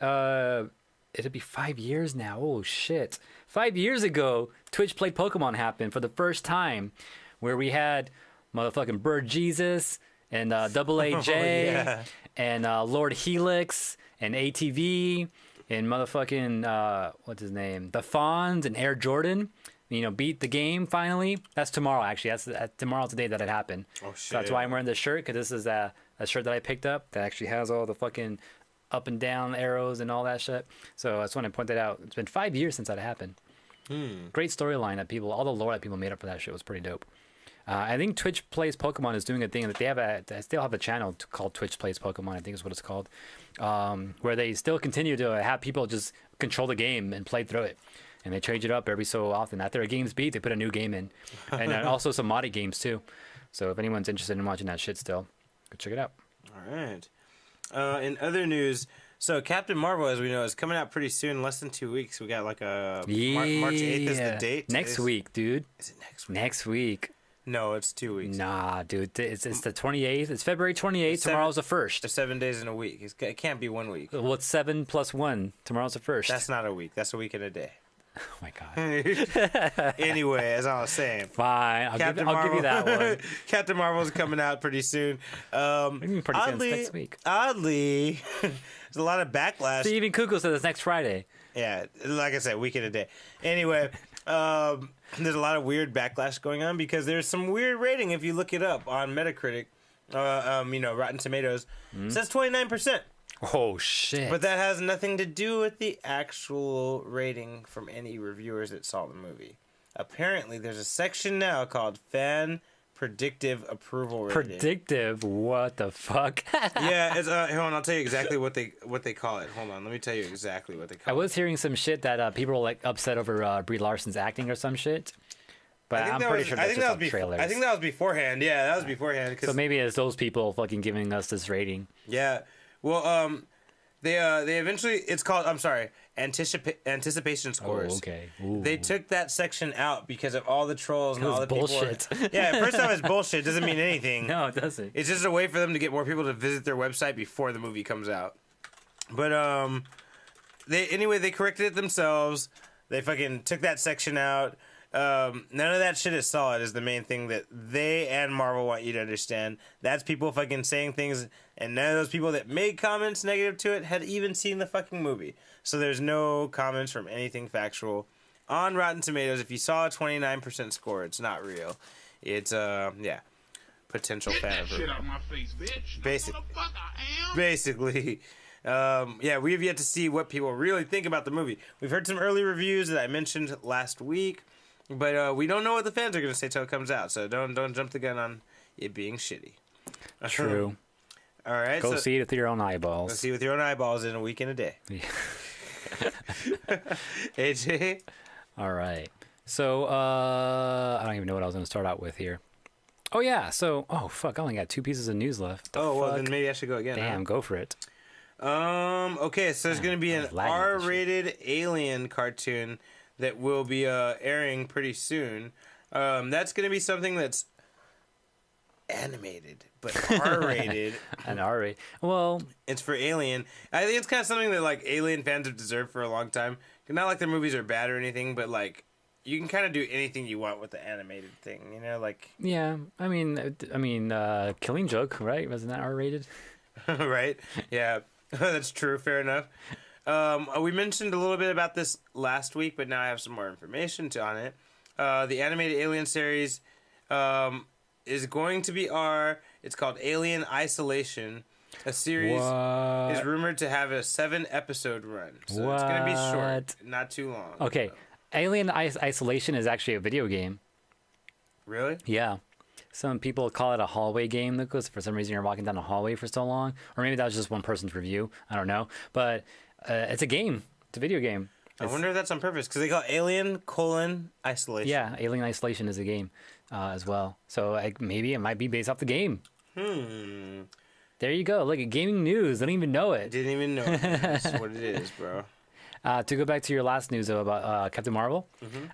It'll be 5 years now. Oh, shit. 5 years ago, Twitch Played Pokemon happened for the first time, where we had motherfucking Bird Jesus and Double AJ and Lord Helix and ATV and motherfucking, what's his name? The Fonz and Air Jordan. Beat the game finally. That's tomorrow, actually. That's tomorrow's the day that it happened. Oh, shit. So that's why I'm wearing this shirt, because this is a shirt that I picked up that actually has all the fucking up and down arrows and all that shit. So I just want to point that out. It's been 5 years since that happened. Great storyline that all the lore that people made up for that shit was pretty dope. I think Twitch Plays Pokemon is doing a thing that they still have a channel called Twitch Plays Pokemon. I think is what it's called, where they still continue to have people just control the game and play through it, and they change it up every so often. After a game's beat, they put a new game in, and also some modded games too. So if anyone's interested in watching that shit, still go check it out. All right. In other news, so Captain Marvel, as we know, is coming out pretty soon, less than 2 weeks. We got like a March 8th is the date. Next week, dude. Is it next week? Next week. No, it's 2 weeks. Nah, dude. It's the 28th. It's February 28th. Tomorrow's the 1st. There's 7 days in a week. It can't be 1 week. Well, it's 7 plus 1. Tomorrow's the 1st. That's not a week. That's a week and a day. Oh, my God. Anyway, as I was saying. Fine. I'll give you that one. Captain Marvel's coming out pretty soon. Next week. Oddly, there's a lot of backlash. Steven Kuko said it's next Friday. Yeah, like I said, week and a day. Anyway, there's a lot of weird backlash going on because there's some weird rating if you look it up on Metacritic. Rotten Tomatoes. It says 29%. Oh, shit. But that has nothing to do with the actual rating from any reviewers that saw the movie. Apparently, there's a section now called Fan Predictive Approval Rating. Predictive? What the fuck? Yeah, it's hold on, I'll tell you exactly what they call it. Hold on, let me tell you exactly what they call it. I was hearing some shit that people were like upset over Brie Larson's acting or some shit. But I'm pretty sure that's just on trailers. I think that was beforehand. Yeah, that was beforehand. So maybe it's those people fucking giving us this rating. Yeah. Well, they eventually, it's called, I'm sorry, anticipation scores. Oh, okay. Ooh. They took that section out because of all the trolls and all the bullshit. people. Yeah, first time it's bullshit. It doesn't mean anything. No, it doesn't. It's just a way for them to get more people to visit their website before the movie comes out. But they corrected it themselves. They fucking took that section out. None of that shit is solid is the main thing that they and Marvel want you to understand. That's people fucking saying things, and none of those people that made comments negative to it had even seen the fucking movie. So there's no comments from anything factual. On Rotten Tomatoes, if you saw a 29% score, it's not real. It's, potential fan Get that shit out my face, bitch. Basically. We have yet to see what people really think about the movie. We've heard some early reviews that I mentioned last week. But we don't know what the fans are going to say till it comes out, so don't jump the gun on it being shitty. True. All right. Go see it with your own eyeballs. Go see it with your own eyeballs in a week and a day. Yeah. AJ? All right. So, I don't even know what I was going to start out with here. Oh, yeah. So, fuck. I only got 2 pieces of news left. Well, then maybe I should go again. Damn, go for it. Okay, so there's going to be an R-rated Alien cartoon that will be airing pretty soon. That's going to be something that's animated, but R-rated. An R-rated. Well, it's for Alien. I think it's kind of something that like Alien fans have deserved for a long time. Not like their movies are bad or anything, but like you can kind of do anything you want with the animated thing, you know, like. Yeah, I mean, Killing Joke, right? Wasn't that R-rated? Right. Yeah, that's true. Fair enough. We mentioned a little bit about this last week, but now I have some more information on it. The animated Alien series is going to be R. It's called Alien Isolation. A series is rumored to have a 7-episode run, so it's going to be short, not too long. Okay, Alien Isolation is actually a video game. Really? Yeah. Some people call it a hallway game because for some reason you're walking down a hallway for so long, or maybe that was just one person's review. I don't know, but it's a game. It's a video game. I wonder if that's on purpose because they call it Alien: Isolation. Yeah, Alien Isolation is a game as well. So maybe it might be based off the game. There you go. Look at gaming news. I don't even know it. Didn't even know that's what it is, bro. To go back to your last news though, about Captain Marvel,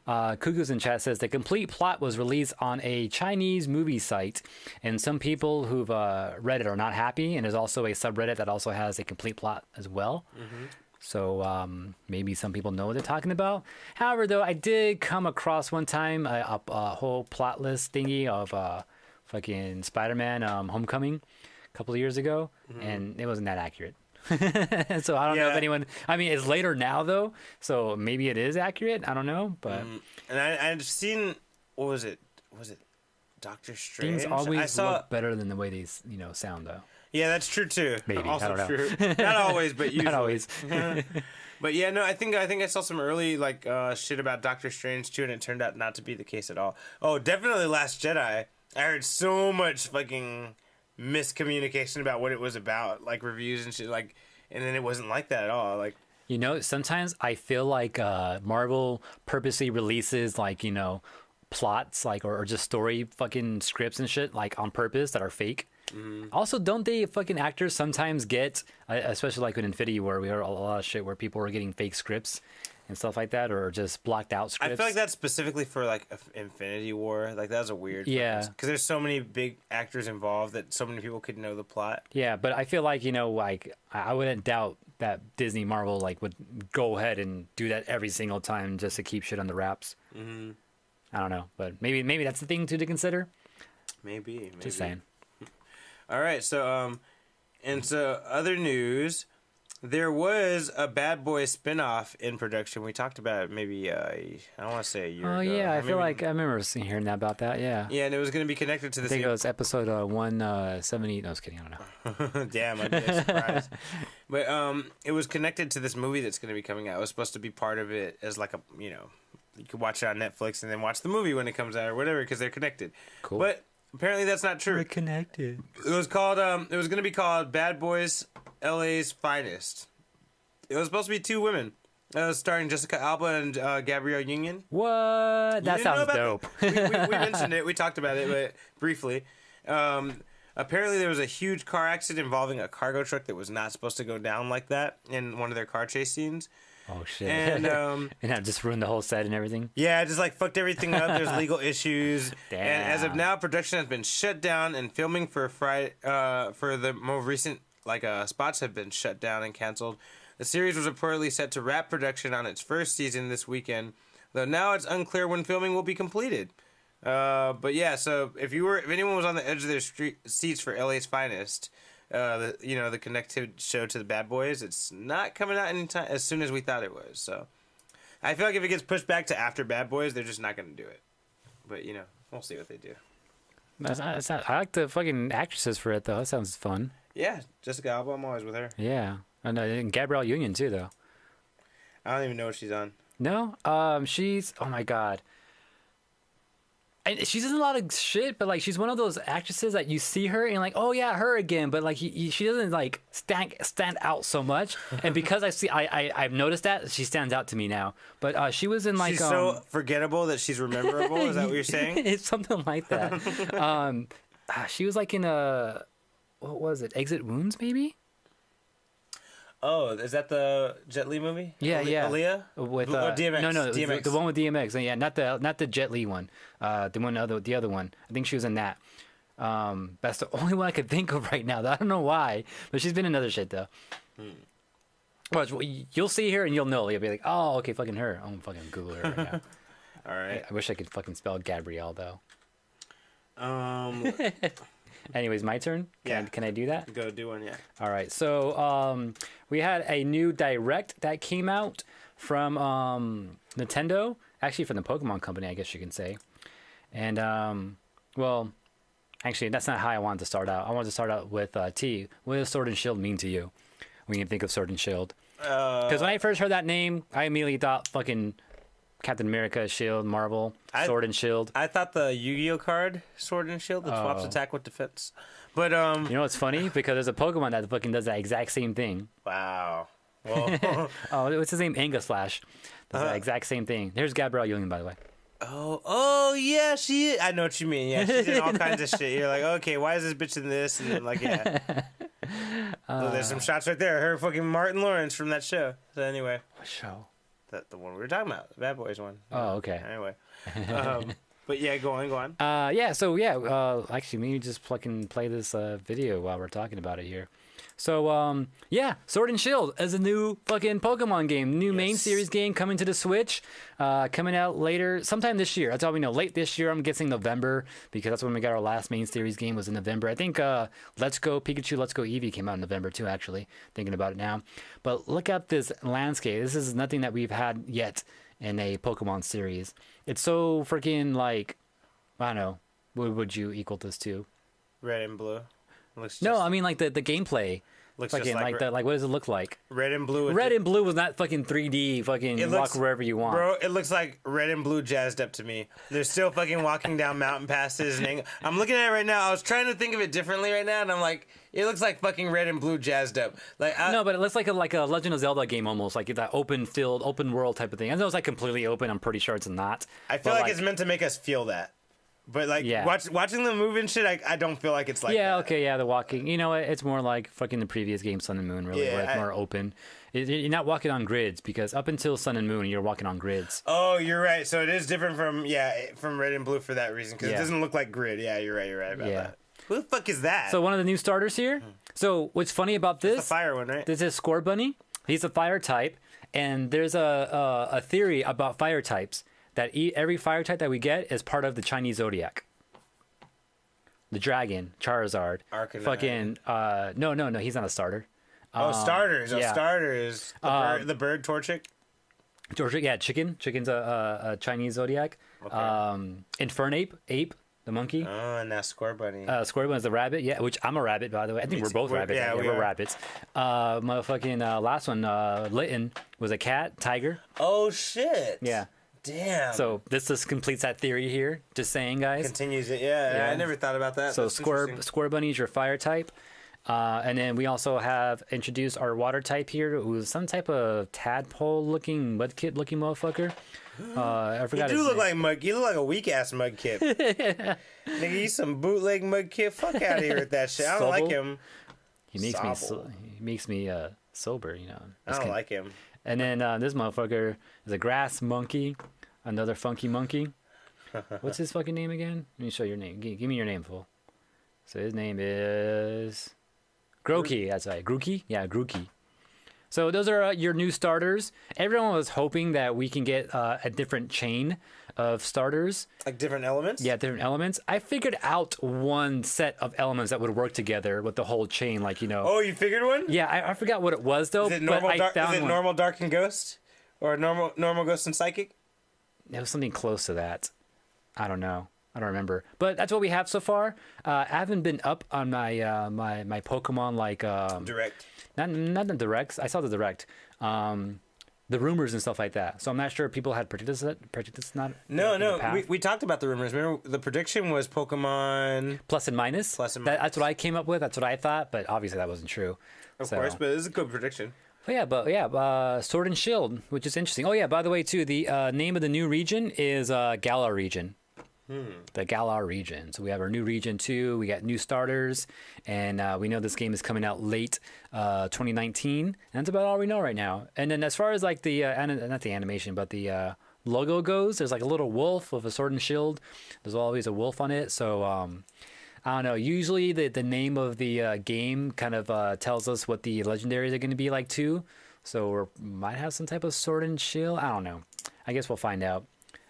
Cuckoo's in chat says the complete plot was released on a Chinese movie site, and some people who've read it are not happy. And there's also a subreddit that also has a complete plot as well. So maybe some people know what they're talking about. However, though, I did come across one time a whole plot list thingy of fucking Spider-Man Homecoming a couple of years ago, and it wasn't that accurate. So I don't know if anyone. I mean, it's later now though, so maybe it is accurate. I don't know, but and I've seen what was it? Was it Doctor Strange? Things always look better than the way they sound though. Yeah, that's true too. Maybe also I don't know. True. Not always, but usually. Not always. But yeah, no, I think I saw some early like shit about Doctor Strange too, and it turned out not to be the case at all. Oh, definitely Last Jedi. I heard so much fucking miscommunication about what it was about, like reviews and shit, like, and then it wasn't like that at all. Like, you know, sometimes I feel like Marvel purposely releases like plots like or just story fucking scripts and shit like on purpose that are fake. Also, don't they fucking actors sometimes get, especially like in Infinity War, we heard a lot of shit where people were getting fake scripts and stuff like that, or just blocked out scripts. I feel like that's specifically for like Infinity War. Like that was a weird. Yeah. Because there's so many big actors involved that so many people could know the plot. Yeah, but I feel like like I wouldn't doubt that Disney Marvel like would go ahead and do that every single time just to keep shit on the wraps. I don't know, but maybe that's the thing to consider. Maybe. Just saying. All right, so and so other news, there was a Bad Boys spinoff in production. We talked about it maybe I don't want to say a year ago. Oh yeah, I feel like I remember hearing about that. Yeah. Yeah, and it was going to be connected to this. I think it was episode 170. No, I was kidding. I don't know. Damn, I'd be surprised. But it was connected to this movie that's going to be coming out. It was supposed to be part of it as like a you could watch it on Netflix and then watch the movie when it comes out or whatever because they're connected. Cool. But apparently that's not true. We're connected. It was called. It was going to be called Bad Boys: LA's Finest. It was supposed to be 2 women, starring Jessica Alba and Gabrielle Union. What? That sounds dope. We mentioned it. We talked about it, but briefly. Apparently, there was a huge car accident involving a cargo truck that was not supposed to go down like that in one of their car chase scenes. Oh shit! And and that just ruined the whole set and everything. Yeah, just like fucked everything up. There's legal issues. Damn. And as of now, production has been shut down, and filming for the more recent spots have been shut down and canceled. The series was reportedly set to wrap production on its first season this weekend, though now it's unclear when filming will be completed. But yeah, so if anyone was on the edge of their seats for LA's Finest, the connected show to the Bad Boys, it's not coming out anytime as soon as we thought it was. So I feel like if it gets pushed back to after Bad Boys, they're just not going to do it. But we'll see what they do. I like the fucking actresses for it though. That sounds fun. Yeah, Jessica Alba, I'm always with her. Yeah, and Gabrielle Union too though. I don't even know what she's on. No, she's oh my god. And she's in a lot of shit, but like she's one of those actresses that you see her and you're like, oh yeah, her again. But like she doesn't like stand out so much. And because I've noticed that she stands out to me now. But she was in like she's so forgettable that she's rememberable. Is that what you're saying? It's something like that. She was like in what was it? Exit Wounds maybe. Oh, is that the Jet Li movie? Yeah, yeah. Aaliyah? With DMX. No, DMX. the one with DMX. Yeah, not the Jet Li one. The other one. I think she was in that. That's the only one I could think of right now. I don't know why, but she's been in other shit though. Watch, you'll see her and you'll know. You'll be like, oh, okay, fucking her. I'm gonna fucking Google her right now. All right. I wish I could fucking spell Gabrielle though. Um, Anyways, my turn. Yeah. Can I do that? go do one, yeah. All right. So we had a new direct that came out from Nintendo, actually from the Pokemon Company, I guess you can say. And well, actually, that's not how I wanted to start out. I wanted to start out with T. What does Sword and Shield mean to you when you think of Sword and Shield? Because when I first heard that name, I immediately thought fucking Captain America, Shield, Marvel, Sword and Shield. I thought the Yu-Gi-Oh card, Sword and Shield, that swaps attack with defense. But You know what's funny? Because there's a Pokemon that fucking does that exact same thing. wow. Well, Oh, what's his name? Anga Slash. Does the exact same thing. There's Gabrielle Union, by the way. oh yeah, I know what you mean. Yeah, she's in all kinds of shit. You're like, okay, why is this bitch in this? And then, like, yeah. So there's some shots right there. Her fucking Martin Lawrence from that show. So anyway, What show? the one we were talking about, the Bad Boys one. Oh, okay. Anyway, but yeah, go on. Actually, maybe just fucking play this video while we're talking about it here. So, Sword and Shield is a new fucking Pokemon game. New main series game coming to the Switch. Coming out later, sometime this year. That's all we know. Late this year, I'm guessing November, because that's when we got our last main series game was in November. I think Let's Go Pikachu, Let's Go Eevee came out in November too, actually, thinking about it now. But look at this landscape. This is nothing that we've had yet in a Pokemon series. It's so freaking, like, I don't know. What would you equal this to? Red and blue. Looks No, just- I mean like the gameplay. looks Fucking just like like what does it look like? red and blue. Red and blue was not fucking 3D. Fucking It walk looks- wherever you want. Bro, it looks like red and blue jazzed up to me. They're still fucking walking down mountain passes. And I'm looking at it right now. I was trying to think of it differently right now, and I'm like, it looks like fucking red and blue jazzed up. Like No, but it looks like a Legend of Zelda game almost, like that open field, open world type of thing. I know it's like completely open. I'm pretty sure it's not. I feel But, like it's meant to make us feel that. But like Yeah. watching them move and shit, I don't feel like it's like yeah, that. okay, yeah, the walking. You know, it's more like fucking the previous game, Sun and Moon, really, Yeah, where it's I- more open. You're not walking on grids, because up until Sun and Moon, you're walking on grids. Oh, you're right. So it is different from red and blue for that reason, because Yeah. it doesn't look like grid. Yeah, you're right about Yeah. that. Who the fuck is that? So one of the new starters here. So what's funny about the this? fire one, right? This is Score Bunny. He's a fire type, and there's a theory about fire types that every fire type that we get is part of the Chinese zodiac. The dragon, Charizard, Arcanine. fucking no, he's not a starter. Starters. yeah. Starters. The bird Torchic. Georgia, yeah, chicken's a Chinese zodiac. Okay. Infernape, ape, the monkey. Oh, and that's Score Bunny. Square One's the rabbit, yeah, which I'm a rabbit, by the way. I think we're both rabbits. yeah, we we're are. rabbits. Motherfucking last one, Litten, was a cat, tiger. Oh shit. Yeah. Damn. So this just completes that theory here. Just saying, guys. continues it. Yeah, Yeah. I never thought about that. So That's Square interesting. Bunny is your fire type. And then we also have introduced our water type here, who's some type of tadpole-looking, mudkip-looking motherfucker. I You forgot do his look name. like mud. You look like a weak ass mudkip. Nigga, you some bootleg mudkip. Fuck out of here with that shit. I don't like Sobble? him. He makes me Sobble. sober, you know. I don't like him. And then this motherfucker is a grass monkey, another funky monkey. What's his fucking name again? Let me show your name. Give me your name, fool. So his name is Grookey. That's right, Grookey. Yeah, Grookey. So those are your new starters. Everyone was hoping that we can get a different chain of starters. Like different elements? Yeah, different elements. I figured out one set of elements that would work together with the whole chain, like, you know. Oh, you figured one? Yeah, I forgot what it was though. Is it normal, but I dark, found is it one. normal dark and ghost? Or normal ghost and psychic? It was something close to that. I don't know. I don't remember. But that's what we have so far. I haven't been up on my my Pokemon like Direct. not the directs. I saw the direct. The rumors and stuff like that. So I'm not sure if people had predicted not. No. We talked about the rumors. Remember, the prediction was Pokemon. Plus and minus. Plus and That's what I came up with. That's what I thought. But obviously that wasn't true. Of course, but it's a good prediction. Sword and Shield, which is interesting. Oh yeah, by the way too, the name of the new region is Galar region. The Galar region. So we have our new region too. We got new starters, and we know this game is coming out late 2019. And that's about all we know right now. And then as far as like the not the animation, but the logo goes, there's like a little wolf with a sword and shield. There's always a wolf on it. So I don't know. Usually the name of the game kind of tells us what the legendaries are going to be like too. So we might have some type of sword and shield. I don't know. I guess we'll find out.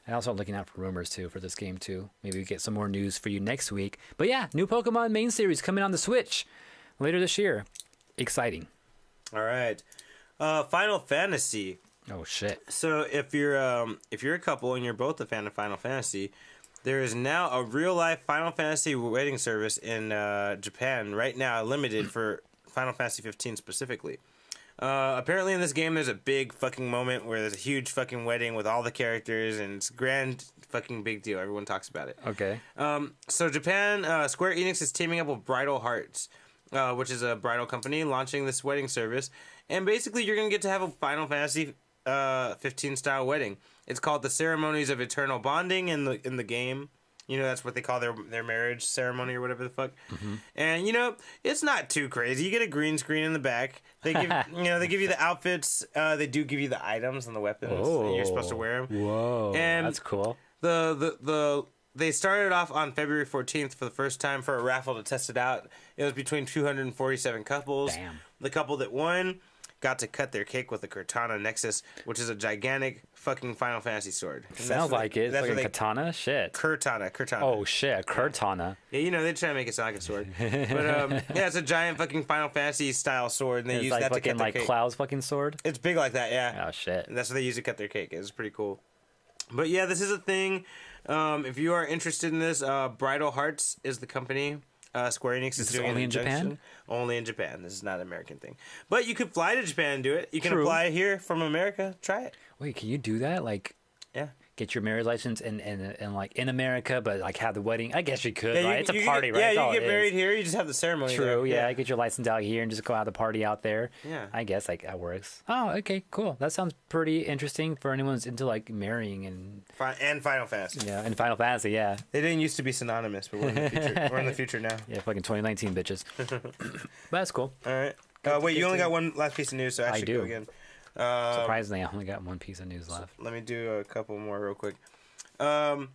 And also looking out for rumors too for this game too. Maybe we get some more news for you next week. But yeah, new Pokemon main series coming on the Switch later this year. Exciting. All right. Final Fantasy. Oh shit. So if you're a couple and you're both a fan of Final Fantasy, there is now a real life Final Fantasy wedding service in Japan right now, limited for Final Fantasy 15 specifically. Apparently in this game there's a big fucking moment where there's a huge fucking wedding with all the characters, and it's a grand fucking big deal. Everyone talks about it. Okay. So Japan, Square Enix is teaming up with Bridal Hearts, which is a bridal company, launching this wedding service. And basically you're going to get to have a Final Fantasy 15 style wedding. It's called the Ceremonies of Eternal Bonding in the game. You know, that's what they call their marriage ceremony or whatever the fuck. Mm-hmm. And, you know, it's not too crazy. You get a green screen in the back. They give they give you the outfits. They do give you the items and the weapons. And you're supposed to wear them. Whoa, and that's cool. They started off on February 14th for the first time for a raffle to test it out. It was between 247 couples. Damn. The couple that won got to cut their cake with the Cortana Nexus, which is a gigantic fucking Final Fantasy sword. And Sounds like it. It's like a katana? Shit. Cortana. Oh, shit. Cortana. Yeah, you know, they try to make it sound like a sword. But, yeah, it's a giant fucking Final Fantasy style sword, and they use like that to fucking cut their like cake. Cloud's fucking sword? It's big like that, yeah. Oh, shit. And that's what they use to cut their cake. It's pretty cool. But, yeah, this is a thing. If you are interested in this, Bridal Hearts is the company. Square Enix is doing only in Japan? Only in Japan. This is not an American thing. But you could fly to Japan and do it. You can True. apply here from America. Try it. Wait, can you do that? Like, yeah. Get your marriage license and like in America, but like have the wedding? I guess you could, Yeah, right? It's a party, right? Yeah, That's you all get it married is. here. You just have the ceremony True, there. yeah. Get your license out here and just go have the party out there. Yeah. I guess like that works. Oh, okay, cool. That sounds pretty interesting for anyone who's into like marrying and Final Fantasy. yeah, and Final Fantasy, yeah. They didn't used to be synonymous, but we're in the future. We're in the future now. Yeah, fucking 2019 bitches. But that's cool. All right. Wait, you only got one last piece of news, so I should go again. Surprisingly, I only got one piece of news left. Let me do a couple more real quick. So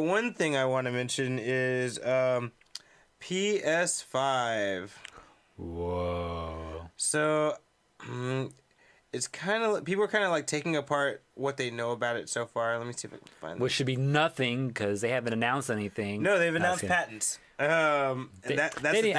one thing I want to mention is PS5. Whoa. So it's kind of people are kind of like taking apart what they know about it so far. Let me see if I can find. Which should be nothing because they haven't announced anything. No, they've announced patents. They didn't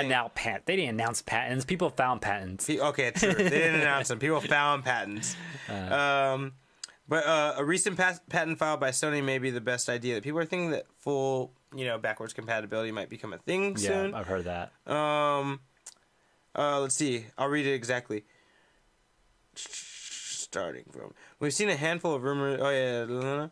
announce patents. People found patents. Okay, true. They didn't announce them. People found patents. But a recent patent filed by Sony may be the best idea. That people are thinking that full, backwards compatibility might become a thing soon. Yeah, I've heard that. Let's see. I'll read it exactly. Starting from, we've seen a handful of rumors. Oh yeah.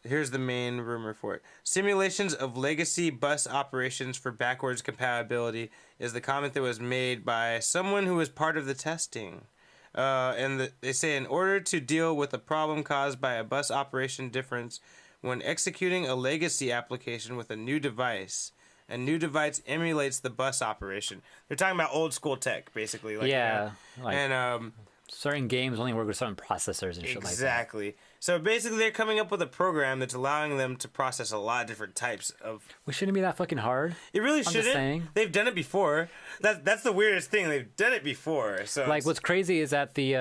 Here's the main rumor for it. Simulations of legacy bus operations for backwards compatibility is the comment that was made by someone who was part of the testing. They say in order to deal with a problem caused by a bus operation difference when executing a legacy application with a new device emulates the bus operation. They're talking about old school tech, basically. Certain games only work with certain processors and shit like that. Exactly. So basically, they're coming up with a program that's allowing them to process a lot of different types of. Well, shouldn't it be that fucking hard? It really I'm shouldn't. just saying. They've done it before. That's the weirdest thing. They've done it before. So like, what's crazy is that the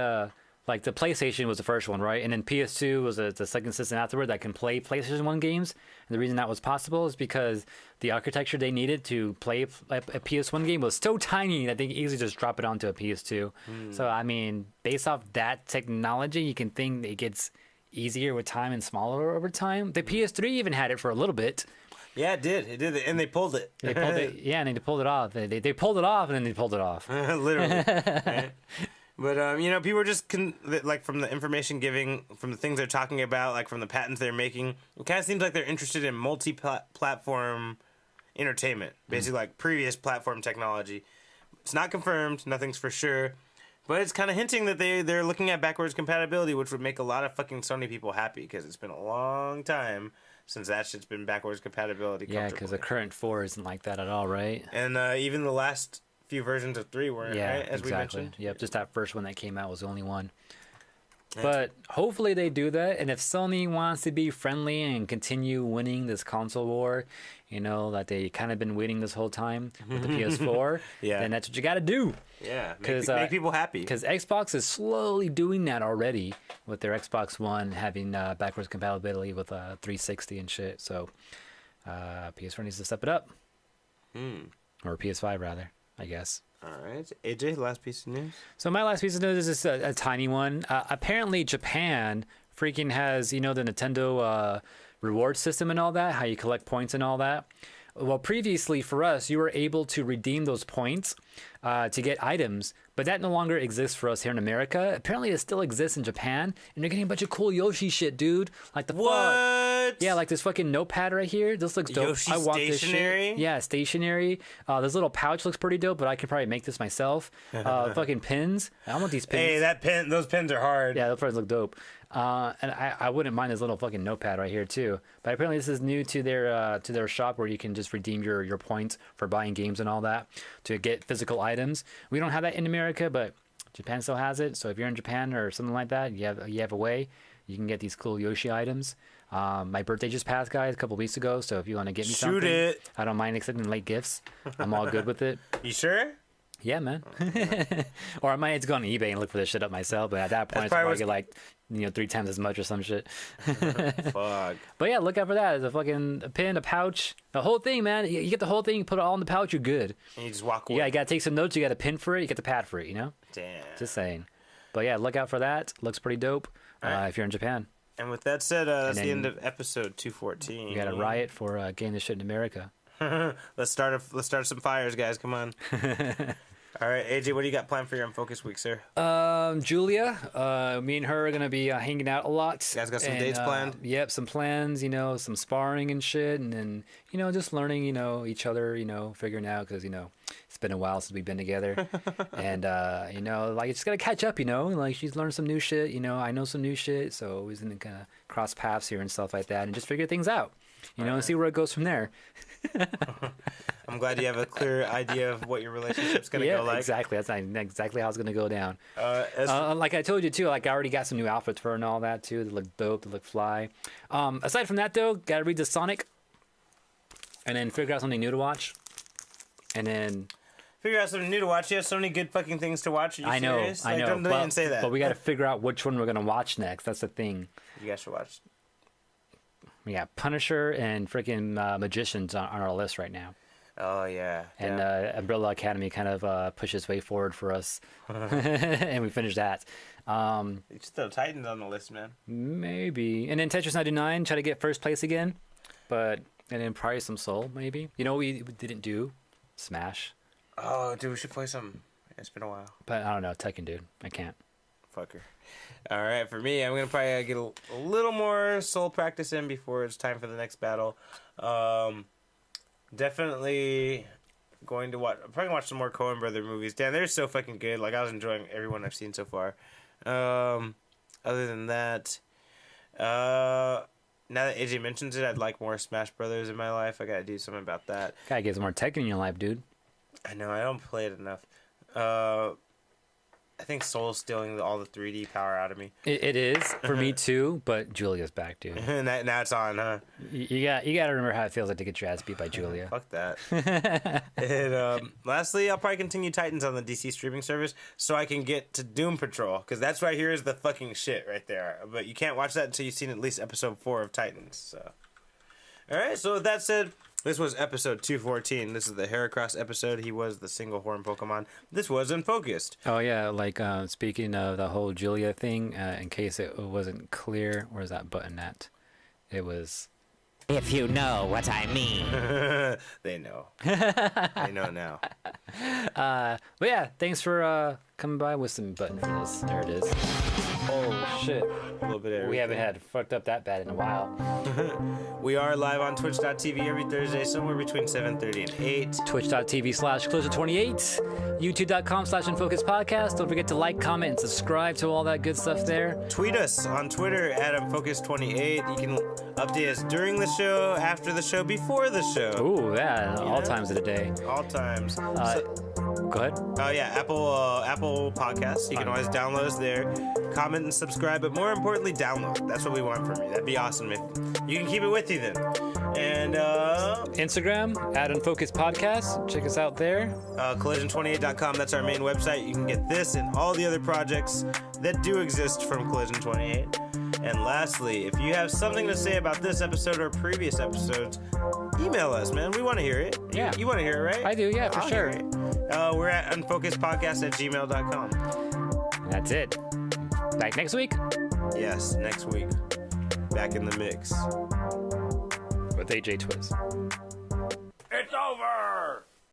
PlayStation was the first one, right? And then PS2 was the second system afterward that can play PlayStation 1 games. And the reason that was possible is because the architecture they needed to play a PS1 game was so tiny that they could easily just drop it onto a PS2. So, I mean, based off that technology, you can think it gets easier with time and smaller over time. The PS3 even had it for a little bit. Yeah, it did. It did, and they pulled it. They pulled it. Yeah, and they pulled it off. They pulled it off, and then they pulled it off. Literally. Right? But people are just like from the information giving, from the things they're talking about, like from the patents they're making. It kind of seems like they're interested in multi-platform entertainment, basically like previous platform technology. It's not confirmed. Nothing's for sure. But it's kind of hinting that they're looking at backwards compatibility, which would make a lot of fucking Sony people happy because it's been a long time since that shit's been backwards compatibility. Yeah, because the current 4 isn't like that at all, right? And even the last few versions of 3 weren't, right? As we mentioned. Yep, just that first one that came out was the only one. But hopefully they do that, and if Sony wants to be friendly and continue winning this console war, that they kind of been waiting this whole time with the PS4, then that's what you got to do. Yeah, make people happy. Because Xbox is slowly doing that already with their Xbox One having backwards compatibility with 360 and shit. So PS4 needs to step it up. Or PS5 rather, I guess. All right. AJ, last piece of news. So my last piece of news is just a tiny one. Apparently Japan freaking has, the Nintendo reward system and all that, how you collect points and all that. Well, previously for us, you were able to redeem those points to get items, but that no longer exists for us here in America. Apparently it still exists in Japan, and you're getting a bunch of cool Yoshi shit, dude. Like the what? Yeah, like this fucking notepad right here. This looks dope. Yoshi I want stationary? This shit. Yeah, stationary. This little pouch looks pretty dope, but I could probably make this myself. Fucking pins. I want these pins. Hey, those pins are hard. Yeah, those pins look dope. And I wouldn't mind this little fucking notepad right here too. But apparently this is new to their shop where you can just redeem your points for buying games and all that to get physical items. We don't have that in America, but Japan still has it. So if you're in Japan or something like that, you have a way you can get these cool Yoshi items. My birthday just passed, guys, a couple weeks ago. So if you want to get me something, I don't mind accepting late gifts. I'm all good with it. You sure? Yeah, man. Or I might have to go on eBay and look for this shit up myself, but at that point, it's probably get like 3 times as much or some shit. Fuck. But yeah, look out for that. It's a fucking pin, a pouch, the whole thing, man. You get the whole thing, you put it all in the pouch, you're good. And you just walk away. Yeah, you gotta take some notes. You got a pin for it. You get the pad for it. Damn. Just saying. But yeah, look out for that. Looks pretty dope. Right. If you're in Japan. And with that said, that's the end of episode 214. We got a riot for getting this shit in America. Let's start some fires, guys. Come on. All right, AJ, what do you got planned for your Unfocused week, sir? Julia, me and her are gonna be hanging out a lot. You guys got some dates planned? Yep, some plans. Some sparring and shit, and then just learning, each other, figuring out because it's been a while since we've been together, and like it's gotta catch up, like she's learned some new shit, I know some new shit, so we're gonna kind of cross paths here and stuff like that, and just figure things out, and see where it goes from there. I'm glad you have a clear idea of what your relationship's gonna go like. Exactly. That's exactly how it's gonna go down. Like I told you too, like I already got some new outfits for her and all that too. They look dope. They look fly. Aside from that though, gotta read the Sonic, and then figure out something new to watch, and then figure out something new to watch. You have so many good fucking things to watch. Are you serious? I know. Don't even say that. But we gotta figure out which one we're gonna watch next. That's the thing. You guys should watch. We got Punisher and freaking Magicians on our list right now. Oh yeah. And Umbrella Academy kind of pushed its way forward for us, and we finished that. You just throw Titans on the list, man. Maybe, and then Tetris 99, try to get first place again, and then probably some Soul, maybe. We didn't do Smash. Oh, dude, we should play some. It's been a while. But I don't know, Tekken, dude, I can't. Fucker. All right, for me, I'm gonna probably get a little more Soul practice in before it's time for the next battle. Definitely going to watch. I'm probably gonna watch some more Coen Brother movies. Damn, they're so fucking good. Like I was enjoying every one I've seen so far. Other than that, now that AJ mentions it, I'd like more Smash Brothers in my life. I gotta do something about that. Gotta get some more Tekken in your life, dude. I know I don't play it enough. I think Soul's stealing all the 3D power out of me. It is for me too, but Julia's back, dude. Now it's on, huh? You got to remember how it feels like to get your ass beat by Julia. Fuck that. And lastly, I'll probably continue Titans on the DC streaming service so I can get to Doom Patrol, because that's right here is the fucking shit right there. But you can't watch that until you've seen at least episode 4 of Titans. So, all right. So with that said, this was episode 214. This is the Heracross episode. He was the single horn Pokemon. This was Unfocused. Oh, yeah. Like, speaking of the whole Julia thing, in case it wasn't clear, where's that button at? It was... If you know what I mean. They know. They know now. But yeah, thanks for coming by. What's the button for this? There it is. Oh shit. A little bit of We haven't had fucked up that bad in a while. We are live on twitch.tv every Thursday, somewhere between 7:30 and 8. Twitch.tv/Collision28. YouTube.com/Unfocused Podcast. Don't forget to like, comment, and subscribe to all that good stuff there. Tweet us on Twitter at Unfocused28. You can update us during the show, after the show, before the show. Ooh, yeah, all times of the day. All times. Go ahead. Oh yeah, Apple Podcasts. You can always download us there. Comment and subscribe, but more importantly, download. That's what we want from you. That'd be awesome if you can keep it with you then. And Instagram at Unfocused Podcast. Check us out there. Collision28.com. That's our main website. You can get this and all the other projects that do exist from Collision 28. And lastly, if you have something to say about this episode or previous episodes, email us, man. We want to hear it. Yeah. You want to hear it, right? I do, yeah, for I'll sure. hear it. We're at unfocusedpodcast@gmail.com. That's it. Back next week Yes, next week. Back in the mix. with AJ Twiz. It's over!